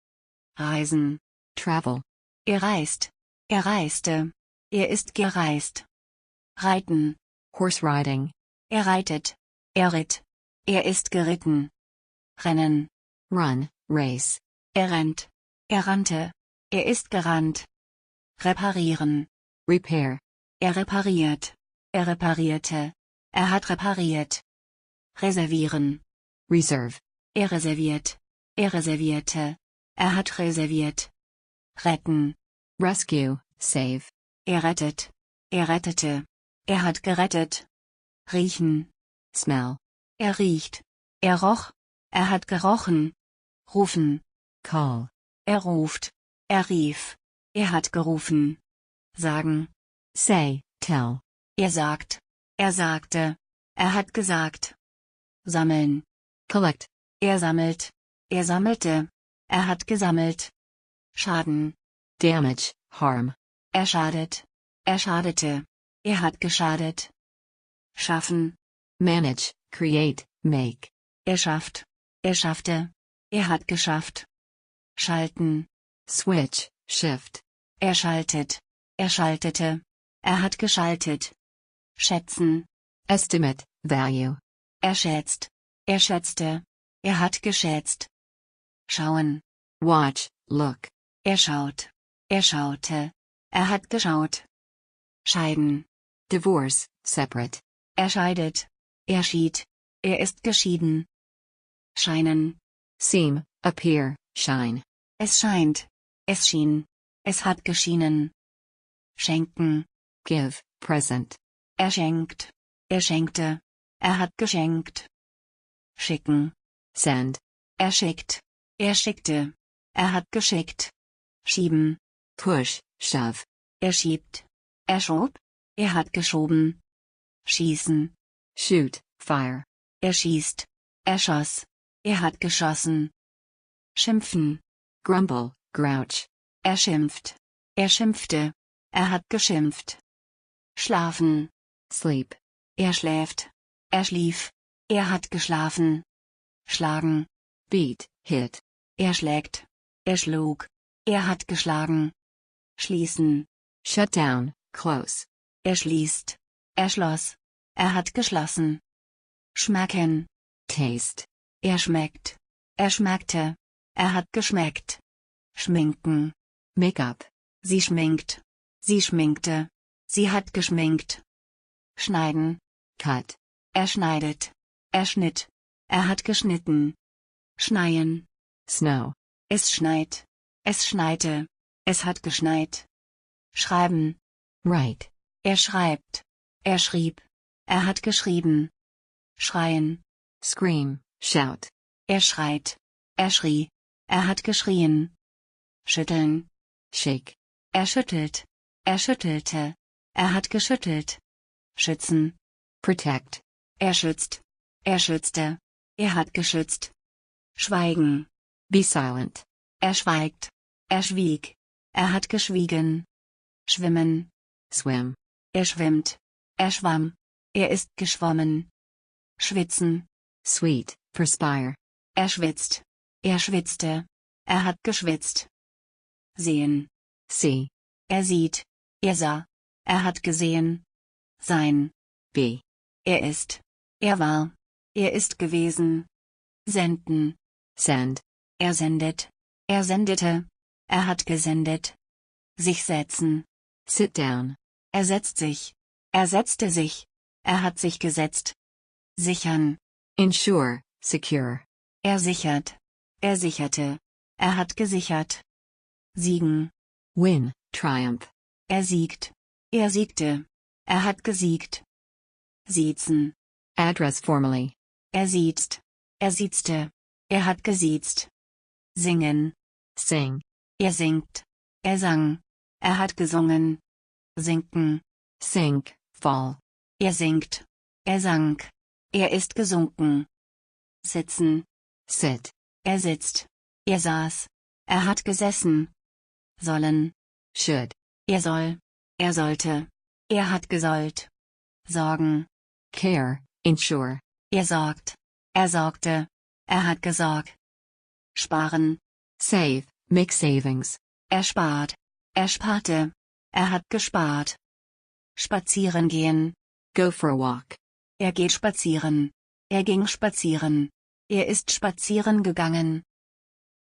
Reisen. Travel. Er reist. Er reiste. Er ist gereist. Reiten. Horse riding. Er reitet. Er ritt. Er ist geritten. Rennen. Run, race. Er rennt. Er rannte. Er ist gerannt. Reparieren. Repair. Er repariert. Er reparierte. Er hat repariert. Reservieren. Reserve. Er reserviert. Er reservierte. Er hat reserviert. Retten. Rescue, save. Er rettet. Er rettete. Er hat gerettet. Riechen. Smell. Er riecht. Er roch. Er hat gerochen. Rufen. Call. Er ruft. Er rief. Er hat gerufen. Sagen. Say, tell. Er sagt. Er sagte. Er hat gesagt. Sammeln. Collect. Er sammelt. Er sammelte. Er hat gesammelt. Schaden. Damage, harm. Er schadet. Er schadete. Er hat geschadet. Schaffen. Manage, create, make. Er schafft. Er schaffte. Er hat geschafft. Schalten. Switch, shift. Er schaltet. Er schaltete. Er hat geschaltet. Schätzen. Estimate, value. Er schätzt. Er schätzte. Er hat geschätzt. Schauen. Watch, look. Er schaut. Er schaute. Er hat geschaut. Scheiden. Divorce, separate. Er scheidet. Er schied. Er ist geschieden. Scheinen. Seem, appear, shine. Es scheint. Es schien. Es hat geschienen. Schenken. Give, present. Er schenkt. Er schenkte. Er hat geschenkt. Schicken. Send. Er schickt. Er schickte. Er hat geschickt. Schieben. Push, shove. Er schiebt. Er schob. Er hat geschoben. Schießen. Shoot, fire. Er schießt. Er schoss. Er hat geschossen. Schimpfen. Grumble, grouch. Er schimpft. Er schimpfte. Er hat geschimpft. Schlafen. Sleep. Er schläft. Er schlief. Er hat geschlafen. Schlagen. Beat, hit. Er schlägt. Er schlug. Er hat geschlagen. Schließen. Shut down, close. Er schließt. Er schloss. Er hat geschlossen. Schmecken. Taste. Er schmeckt. Er schmeckte. Er hat geschmeckt. Schminken. Make-up. Sie schminkt. Sie schminkte. Sie hat geschminkt. Schneiden. Cut. Er schneidet. Er schnitt. Er hat geschnitten. Schneien. Snow. Es schneit. Es schneite. Es hat geschneit. Schreiben. Write. Er schreibt. Er schrieb. Er hat geschrieben. Schreien. Scream, shout. Er schreit. Er schrie. Er hat geschrien. Schütteln. Shake. Er schüttelt. Er schüttelte. Er hat geschüttelt. Schützen. Protect. Er schützt. Er schützte. Er hat geschützt. Schweigen. Be silent. Er schweigt. Er schwieg. Er hat geschwiegen. Schwimmen. Swim. Er schwimmt. Er schwamm. Er ist geschwommen. Schwitzen. Sweet, perspire. Er schwitzt. Er schwitzte. Er hat geschwitzt. Sehen. See. Er sieht. Er sah. Er hat gesehen. Sein. Be. Er ist. Er war. Er ist gewesen. Senden. Send. Er sendet. Er sendete. Er hat gesendet. Sich setzen. Sit down. Er setzt sich. Er setzte sich. Er hat sich gesetzt. Sichern. Insure, secure. Er sichert. Er sicherte. Er hat gesichert. Siegen. Win, triumph. Er siegt. Er siegte. Er hat gesiegt. Siezen. Address formally. Er siezt. Er siezte. Er hat gesiezt. Singen. Sing. Er singt. Er sang. Er hat gesungen. Sinken. Sink, fall. Er singt. Er sank. Er ist gesunken. Sitzen. Sit. Er sitzt. Er saß. Er hat gesessen. Sollen. Should. Er soll. Er sollte. Er hat gesollt. Sorgen. Care, insure. Er sorgt. Er sorgte. Er hat gesorgt. Sparen. Save, make savings. Er spart. Er sparte. Er hat gespart. Spazieren gehen. Go for a walk. Er geht spazieren. Er ging spazieren. Er ist spazieren gegangen.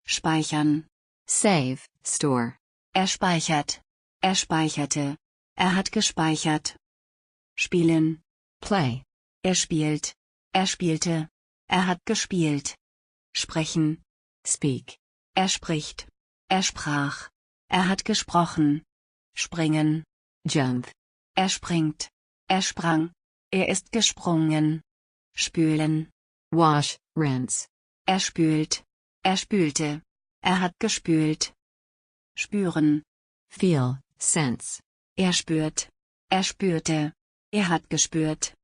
Speichern. Save, store. Er speichert. Er speicherte. Er hat gespeichert. Spielen. Play. Er spielt. Er spielte. Er hat gespielt. Sprechen. Speak. Er spricht. Er sprach. Er hat gesprochen. Springen. Jump. Er springt. Er sprang. Er ist gesprungen. Spülen. Wash, rinse. Er spült. Er spülte. Er hat gespült. Spüren. Feel, sense. Er spürt. Er spürte. Er hat gespürt.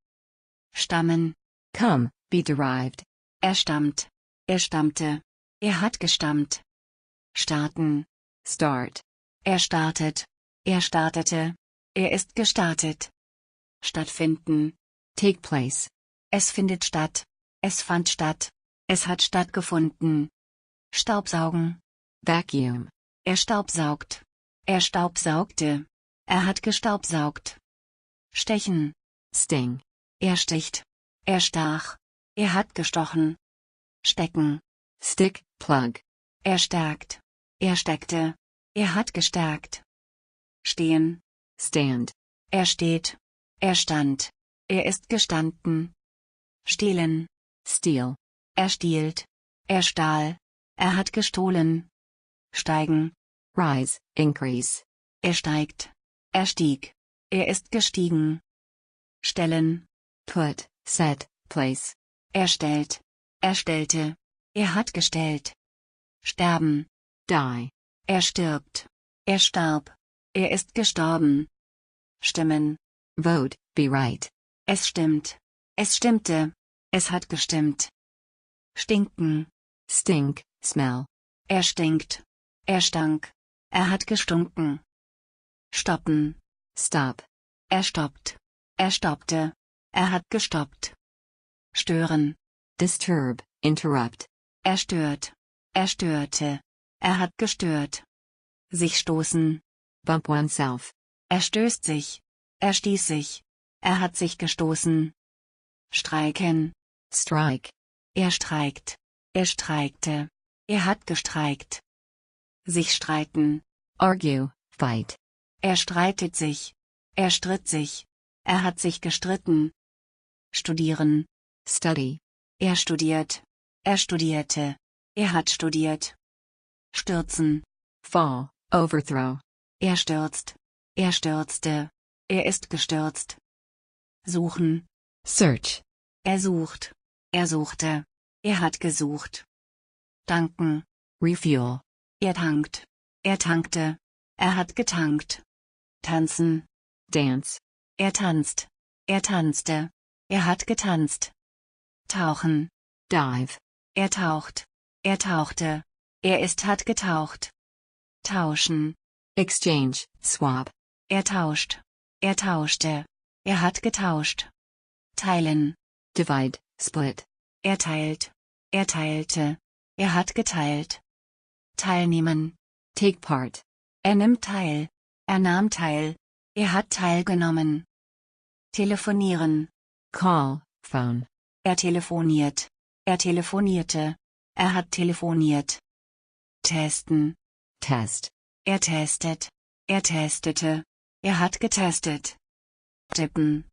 Stammen. Come, be derived. Er stammt. Er stammte. Er hat gestammt. Starten. Start. Er startet. Er startete. Er ist gestartet. Stattfinden. Take place. Es findet statt. Es fand statt. Es hat stattgefunden. Staubsaugen. Vacuum. Er staubsaugt. Er staubsaugte. Er hat gestaubsaugt. Stechen. Sting. Er sticht. Er stach. Er hat gestochen. Stecken. Stick, plug. Er stärkt. Er steckte. Er hat gestärkt. Stehen. Stand. Er steht. Er stand. Er ist gestanden. Stehlen. Steal. Er stiehlt. Er stahl. Er hat gestohlen. Steigen. Rise, increase. Er steigt. Er stieg. Er ist gestiegen. Stellen. Put, set, place. Er stellt. Er stellte. Er hat gestellt. Sterben. Die. Er stirbt. Er starb. Er ist gestorben. Stimmen. Vote, be right. Es stimmt. Es stimmte. Es hat gestimmt. Stinken. Stink, smell. Er stinkt. Er stank. Er hat gestunken. Stoppen. Stop. Er stoppt. Er stoppte. Er hat gestoppt. Stören. Disturb, interrupt. Er stört. Er störte. Er hat gestört. Sich stoßen. Bump oneself. Er stößt sich. Er stieß sich. Er hat sich gestoßen. Streiken. Strike. Er streikt. Er streikte. Er hat gestreikt. Sich streiten. Argue, fight. Er streitet sich. Er stritt sich. Er hat sich gestritten. Studieren. Study. Er studiert. Er studierte. Er hat studiert. Stürzen. Fall, overthrow. Er stürzt. Er stürzte. Er ist gestürzt. Suchen. Search. Er sucht. Er suchte. Er hat gesucht. Tanken. Refuel. Er tankt. Er tankte. Er hat getankt. Tanzen. Dance. Er tanzt. Er tanzte. Er hat getanzt. Tauchen. Dive. Er taucht. Er tauchte. Er hat getaucht. Tauschen. Exchange, swap. Er tauscht. Er tauschte. Er hat getauscht. Teilen. Divide, split. Er teilt. Er teilte. Er hat geteilt. Teilnehmen. Take part. Er nimmt teil. Er nahm teil. Er hat teilgenommen. Telefonieren. Call, phone. Er telefoniert. Er telefonierte. Er hat telefoniert. Testen. Test. Er testet. Er testete. Er hat getestet. Tippen.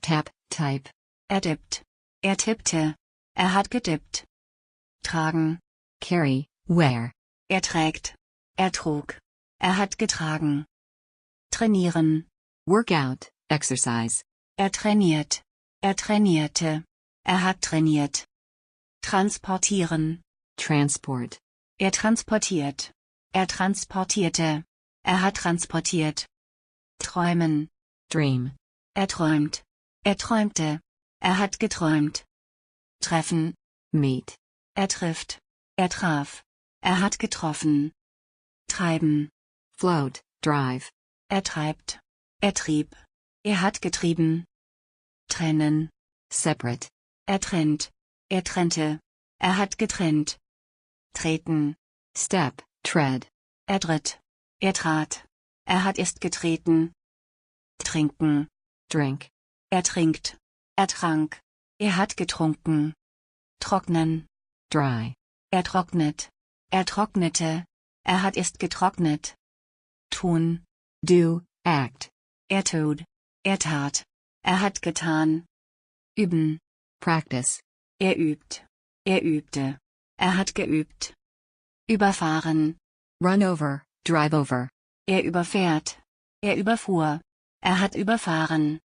Tap, type. Er tippt. Er tippte. Er hat getippt. Tragen. Carry, wear. Er trägt. Er trug. Er hat getragen. Trainieren. Workout, exercise. Er trainiert. Er trainierte. Er hat trainiert. Transportieren. Transport. Er transportiert. Er transportierte. Er hat transportiert. Träumen. Dream. Er träumt. Er träumte. Er hat geträumt. Treffen. Meet. Er trifft. Er traf. Er hat getroffen. Treiben. Float, drive. Er treibt. Er trieb. Er hat getrieben. Trennen. Separate. Er trennt. Er trennte. Er hat getrennt. Treten. Step, tread. Er tritt. Er trat. Er ist getreten. Trinken. Drink. Er trinkt. Er trank. Er hat getrunken. Trocknen. Dry. Er trocknet. Er trocknete. Er ist getrocknet. Tun. Do, act. Er tut. Er tat. Er hat getan. Üben. Practice. Er übt. Er übte. Er hat geübt. Überfahren. Run over, drive over. Er überfährt. Er überfuhr. Er hat überfahren.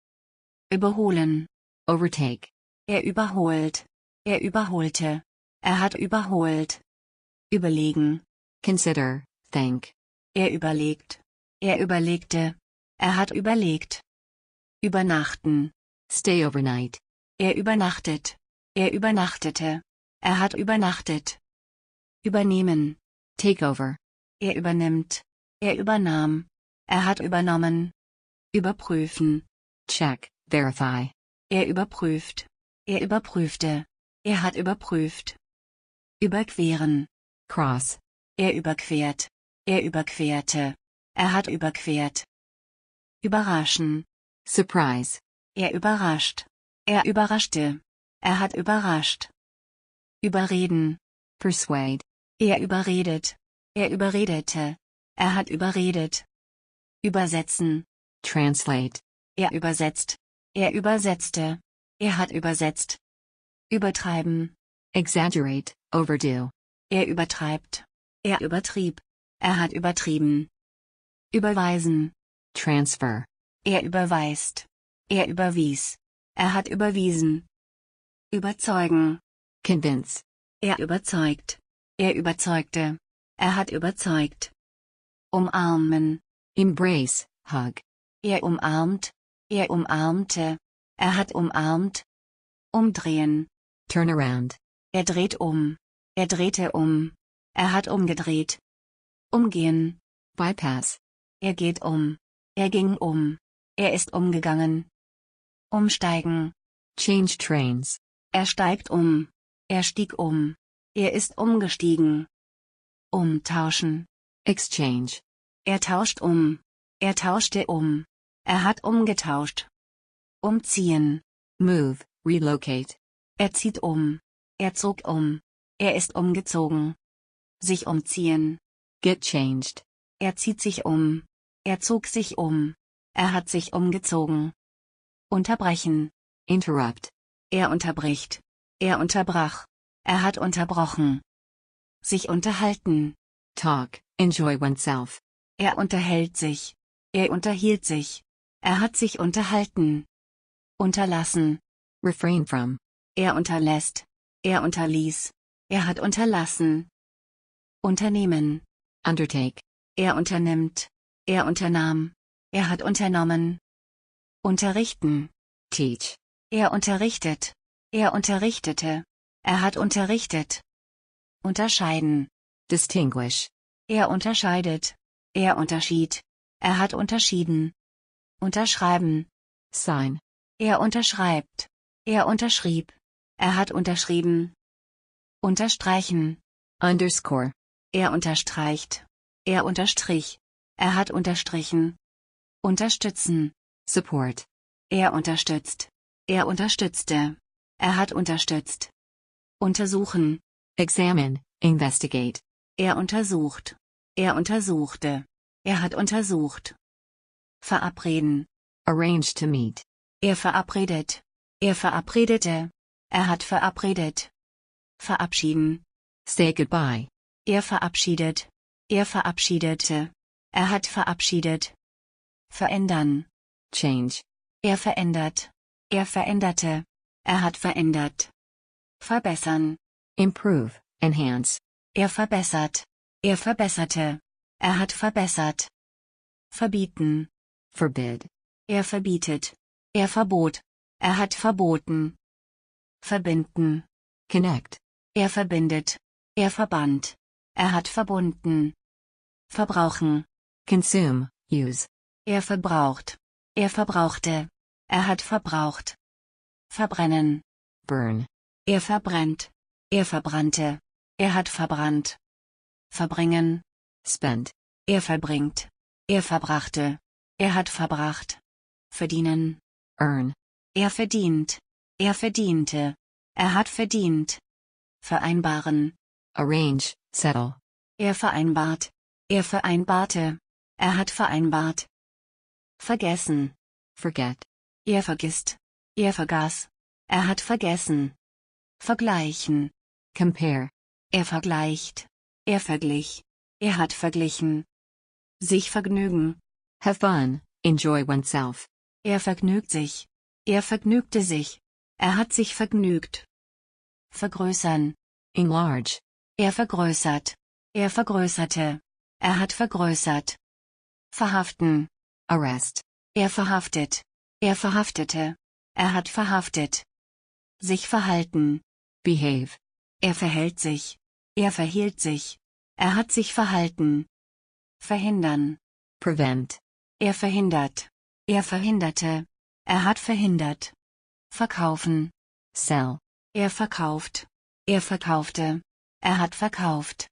Überholen. Overtake. Er überholt. Er überholte. Er hat überholt. Überlegen. Consider, think. Er überlegt. Er überlegte. Er hat überlegt. Übernachten. Stay overnight. Er übernachtet. Er übernachtete. Er hat übernachtet. Übernehmen. Take over. Er übernimmt. Er übernahm. Er hat übernommen. Überprüfen. Check, verify. Er überprüft. Er überprüfte. Er hat überprüft. Überqueren. Cross. Er überquert. Er überquerte. Er hat überquert. Überraschen. Surprise. Er überrascht. Er überraschte. Er hat überrascht. Überreden. Persuade. Er überredet. Er überredete. Er hat überredet. Übersetzen. Translate. Er übersetzt. Er übersetzte. Er hat übersetzt. Übertreiben. Exaggerate, overdo. Er übertreibt. Er übertrieb. Er hat übertrieben. Überweisen. Transfer. Er überweist. Er überwies. Er hat überwiesen. Überzeugen. Convince. Er überzeugt. Er überzeugte. Er hat überzeugt. Umarmen. Embrace, hug. Er umarmt. Er umarmte. Er hat umarmt. Umdrehen. Turn around. Er dreht um. Er drehte um. Er hat umgedreht. Umgehen. Bypass. Er geht um. Er ging um. Er ist umgegangen. Umsteigen. Change trains. Er steigt um. Er stieg um. Er ist umgestiegen. Umtauschen. Exchange. Er tauscht um. Er tauschte um. Er hat umgetauscht. Umziehen. Move, relocate. Er zieht um. Er zog um. Er ist umgezogen. Sich umziehen. Get changed. Er zieht sich um. Er zog sich um. Er hat sich umgezogen. Unterbrechen. Interrupt. Er unterbricht. Er unterbrach. Er hat unterbrochen. Sich unterhalten. Talk, enjoy oneself. Er unterhält sich. Er unterhielt sich. Er hat sich unterhalten. Unterlassen. Refrain from. Er unterlässt. Er unterließ. Er hat unterlassen. Unternehmen. Undertake. Er unternimmt. Er unternahm. Er hat unternommen. Unterrichten. Teach. Er unterrichtet. Er unterrichtete. Er hat unterrichtet. Unterscheiden. Distinguish. Er unterscheidet. Er unterschied. Er hat unterschieden. Unterschreiben. Sign. Er unterschreibt. Er unterschrieb. Er hat unterschrieben. Unterstreichen. Underscore. Er unterstreicht. Er unterstrich. Er hat unterstrichen. Unterstützen. Support. Er unterstützt. Er unterstützte. Er hat unterstützt. Untersuchen. Examine, investigate. Er untersucht. Er untersuchte. Er hat untersucht. Verabreden. Arrange to meet. Er verabredet. Er verabredete. Er hat verabredet. Verabschieden. Say goodbye. Er verabschiedet. Er verabschiedete. Er hat verabschiedet. Verändern. Change. Er verändert. Er veränderte. Er hat verändert. Verbessern. Improve, enhance. Er verbessert. Er verbesserte. Er hat verbessert. Verbieten. Forbid. Er verbietet. Er verbot. Er hat verboten. Verbinden. Connect. Er verbindet. Er verband. Er hat verbunden. Verbrauchen. Consume, use. Er verbraucht. Er verbrauchte. Er hat verbraucht. Verbrennen. Burn. Er verbrennt. Er verbrannte. Er hat verbrannt. Verbringen. Spend. Er verbringt. Er verbrachte. Er hat verbracht. Verdienen. Earn. Er verdient. Er verdiente. Er hat verdient. Vereinbaren. Arrange, settle. Er vereinbart. Er vereinbarte. Er hat vereinbart. Vergessen. Forget. Er vergisst. Er vergaß. Er hat vergessen. Vergleichen. Compare. Er vergleicht. Er verglich. Er hat verglichen. Sich vergnügen. Have fun, enjoy oneself. Er vergnügt sich. Er vergnügte sich. Er hat sich vergnügt. Vergrößern. Enlarge. Er vergrößert. Er vergrößerte. Er hat vergrößert. Verhaften. Arrest. Er verhaftet. Er verhaftete. Er hat verhaftet. Sich verhalten. Behave. Er verhält sich. Er verhielt sich. Er hat sich verhalten. Verhindern. Prevent. Er verhindert. Er verhinderte. Er hat verhindert. Verkaufen. Sell. Er verkauft. Er verkaufte. Er hat verkauft.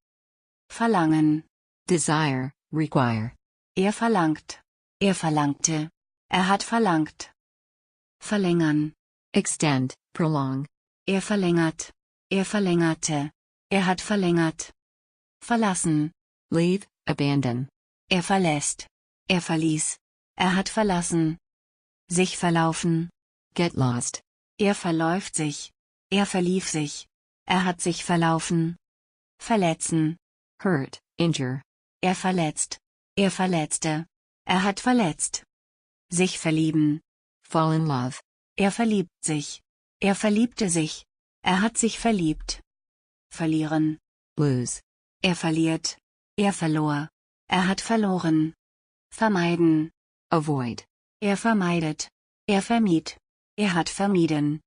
Verlangen. Desire, require. Er verlangt. Er verlangte. Er hat verlangt. Verlängern. Extend, prolong. Er verlängert. Er verlängerte. Er hat verlängert. Verlassen. Leave, abandon. Er verlässt. Er verließ. Er hat verlassen. Sich verlaufen. Get lost. Er verläuft sich. Er verlief sich. Er hat sich verlaufen. Verletzen. Hurt, injure. Er verletzt. Er verletzte. Er hat verletzt. Sich verlieben. Fall in love. Er verliebt sich. Er verliebte sich. Er hat sich verliebt. Verlieren. Lose. Er verliert. Er verlor. Er hat verloren. Vermeiden. Avoid. Er vermeidet. Er vermied. Er hat vermieden.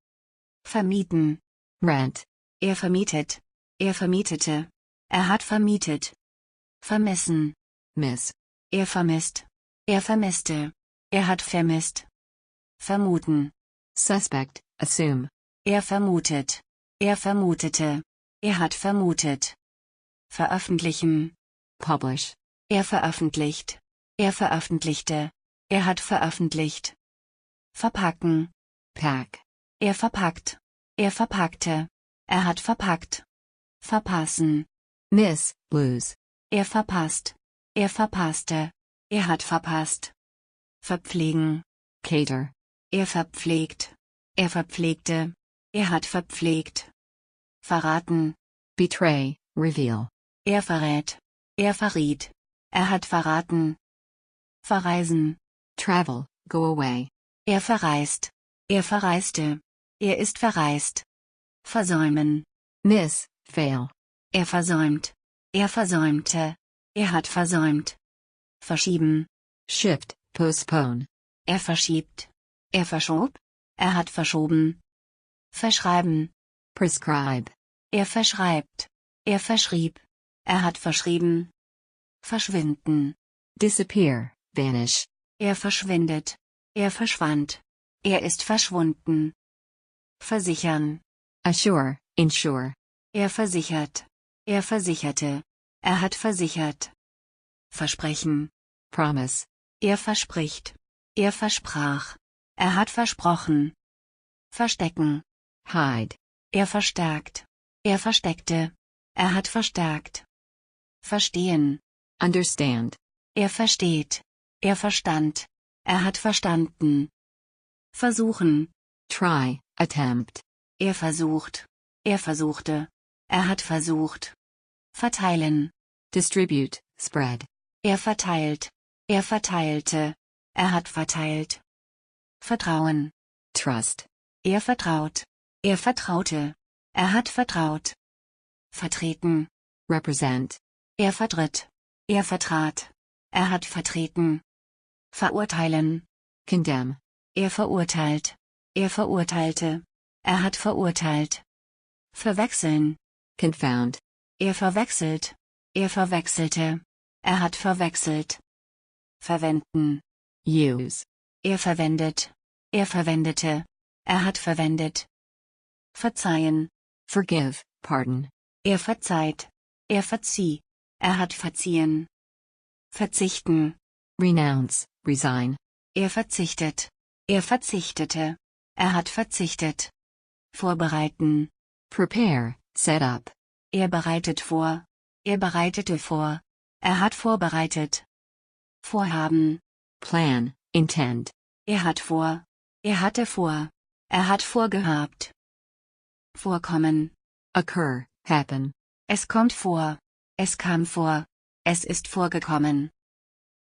Vermieten. Rent. Er vermietet. Er vermietete. Er hat vermietet. Vermissen. Miss. Er vermisst. Er vermisste. Er hat vermisst. Vermuten. Suspect, assume. Er vermutet. Er vermutete. Er hat vermutet. Veröffentlichen. Publish. Er veröffentlicht. Er veröffentlichte. Er hat veröffentlicht. Verpacken. Pack. Er verpackt. Er verpackte. Er hat verpackt. Verpassen. Miss, lose. Er verpasst. Er verpasste. Er hat verpasst. Verpflegen. Cater. Er verpflegt. Er verpflegte. Er hat verpflegt. Verraten. Betray, reveal. Er verrät. Er verriet. Er hat verraten. Verreisen. Travel, go away. Er verreist. Er verreiste. Er ist verreist. Versäumen. Miss, fail. Er versäumt. Er versäumte. Er hat versäumt. Verschieben. Shift, postpone. Er verschiebt. Er verschob. Er hat verschoben. Verschreiben. Prescribe. Er verschreibt. Er verschrieb. Er hat verschrieben. Verschwinden. Disappear, vanish. Er verschwindet. Er verschwand. Er ist verschwunden. Versichern. Assure, insure. Er versichert. Er versicherte. Er hat versichert. Versprechen. Promise. Er verspricht. Er versprach. Er hat versprochen. Verstecken. Hide. Er verstärkt. Er versteckte. Er hat verstärkt. Verstehen. Understand. Er versteht. Er verstand. Er hat verstanden. Versuchen. Try, attempt. Er versucht. Er versuchte. Er hat versucht. Verteilen. Distribute, spread. Er verteilt. Er verteilte. Er hat verteilt. Vertrauen. Trust. Er vertraut. Er vertraute. Er hat vertraut. Vertreten. Represent. Er vertritt. Er vertrat. Er hat vertreten. Verurteilen. Condemn. Er verurteilt. Er verurteilte. Er hat verurteilt. Verwechseln. Confound. Er verwechselt. Er verwechselte. Er hat verwechselt. Verwenden. Use. Er verwendet. Er verwendete. Er hat verwendet. Verzeihen. Forgive, pardon. Er verzeiht. Er verzieh. Er hat verziehen. Verzichten. Renounce, resign. Er verzichtet. Er verzichtete. Er hat verzichtet. Vorbereiten. Prepare, set up. Er bereitet vor. Er bereitete vor. Er hat vorbereitet. Vorhaben. Plan, intend. Er hat vor. Er hatte vor. Er hat vorgehabt. Vorkommen. Occur, happen. Es kommt vor. Es kam vor. Es ist vorgekommen.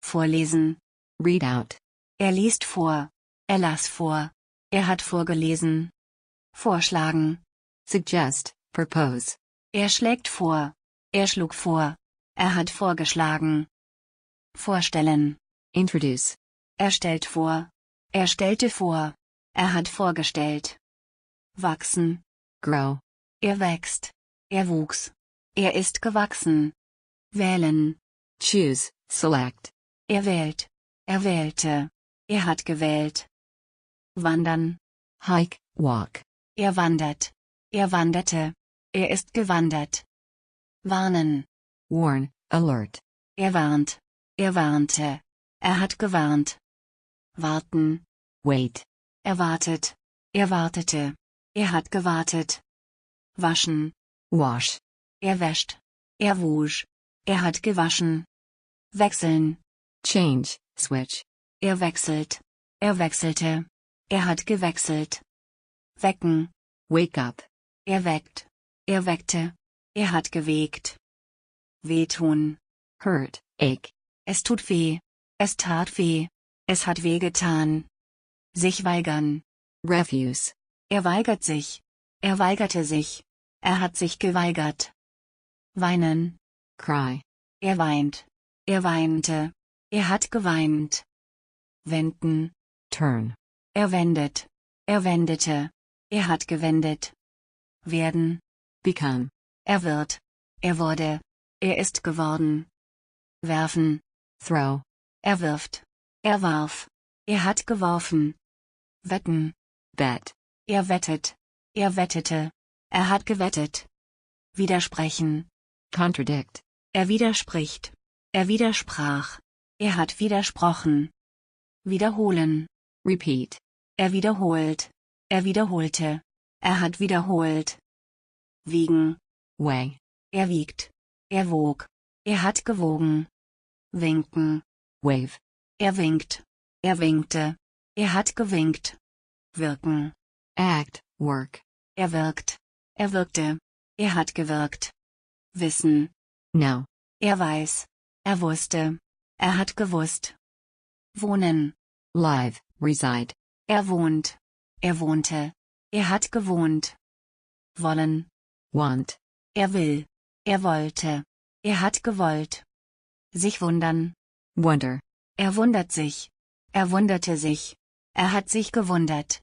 Vorlesen. Read out. Er liest vor. Er las vor. Er hat vorgelesen. Vorschlagen. Suggest, propose. Er schlägt vor. Er schlug vor. Er hat vorgeschlagen. Vorstellen. Introduce. Er stellt vor. Er stellte vor. Er hat vorgestellt. Wachsen. Grow. Er wächst. Er wuchs. Er ist gewachsen. Wählen. Choose, select. Er wählt. Er wählte. Er hat gewählt. Wandern. Hike, walk. Er wandert. Er wanderte. Er ist gewandert. Warnen. warn, alert. Er warnt. Er warnte. Er hat gewarnt. Warten. Wait. Er wartet. Er wartete. Er hat gewartet. Waschen. Wash. Er wäscht. Er wusch. Er hat gewaschen. Wechseln. Change, switch. Er wechselt. Er wechselte. Er hat gewechselt. Wecken. Wake up. Er weckt. Er weckte. Er hat geweckt. Wehtun. Hurt, ache. Es tut weh. Es tat weh. Es hat weh getan. Sich weigern. Refuse. Er weigert sich. Er weigerte sich. Er hat sich geweigert. Weinen. Cry. Er weint. Er weinte. Er hat geweint. Wenden. Turn. Er wendet. Er wendete. Er hat gewendet. Werden. Become. Er wird. Er wurde. Er ist geworden. Werfen. Throw. Er wirft. Er warf. Er hat geworfen. Wetten. Bet. Er wettet. Er wettete. Er hat gewettet. Widersprechen. Contradict. Er widerspricht. Er widersprach. Er hat widersprochen. Wiederholen. Repeat. Er wiederholt. Er wiederholte. Er hat wiederholt. Wiegen. Weigh. Er wiegt. Er wog. Er hat gewogen. Winken. Wave. Er winkt. Er winkte. Er hat gewinkt. Wirken. Act, work. Er wirkt. Er wirkte. Er hat gewirkt. Wissen. Know. Er weiß. Er wusste. Er hat gewusst. Wohnen. Live, reside. Er wohnt. Er wohnte. Er hat gewohnt. Wollen. Want. Er will. Er wollte. Er hat gewollt. Sich wundern. Wonder. Er wundert sich. Er wunderte sich. Er hat sich gewundert.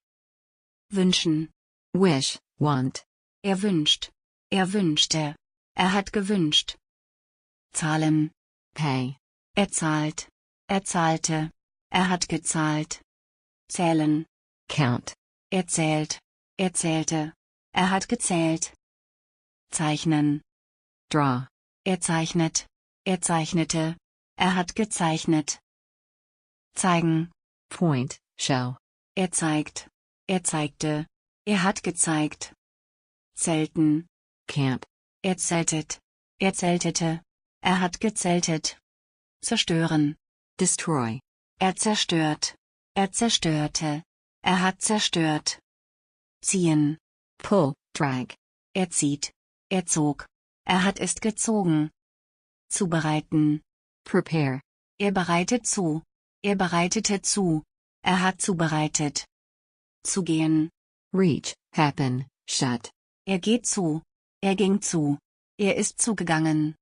Wünschen. Wish, want. Er wünscht. Er wünschte. Er hat gewünscht. Zahlen. Pay. Er zahlt. Er zahlte. Er hat gezahlt. Zählen. Count. Er zählt. Er zählte. Er hat gezählt. Zeichnen. Draw. Er zeichnet. Er zeichnete. Er hat gezeichnet. Zeigen. Point, show. Er zeigt. Er zeigte. Er hat gezeigt. Zelten. Camp. Er zeltet. Er zeltete. Er hat gezeltet. Zerstören. Destroy. Er zerstört. Er zerstörte. Er hat zerstört. Ziehen. Pull, drag. Er zieht. Er zog. Er hat es gezogen. Zubereiten. Prepare. Er bereitet zu. Er bereitete zu. Er hat zubereitet. Zugehen. Reach, happen, shut. Er geht zu. Er ging zu. Er ist zugegangen.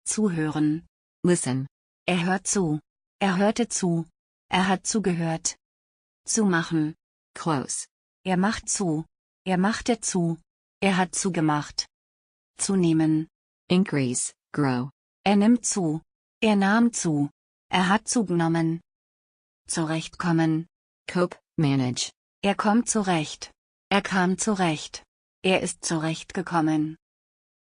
Zuhören. Listen. Er hört zu. Er hörte zu. Er hat zugehört. Zumachen. Close. Er macht zu. Er machte zu. Er hat zugemacht. Zunehmen. Increase, grow. Er nimmt zu. Er nahm zu. Er hat zugenommen. Zurechtkommen. Cope, manage. Er kommt zurecht. Er kam zurecht. Er ist zurechtgekommen.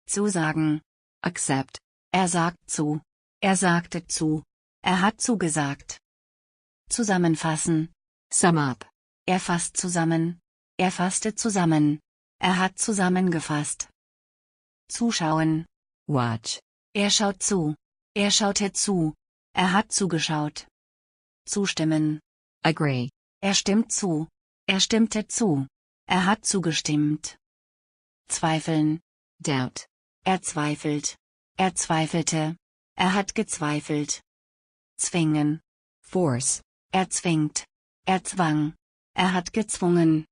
Zusagen. Accept. Er sagt zu. Er sagte zu. Er hat zugesagt. Zusammenfassen. Sum up. Er fasst zusammen. Er fasste zusammen. Er hat zusammengefasst. Zuschauen. Watch. Er schaut zu. Er schaute zu. Er hat zugeschaut. Zustimmen. Agree. Er stimmt zu. Er stimmte zu. Er hat zugestimmt. Zweifeln. Doubt. Er zweifelt. Er zweifelte. Er hat gezweifelt. Zwingen. Force. Er zwingt. Er zwang. Er hat gezwungen.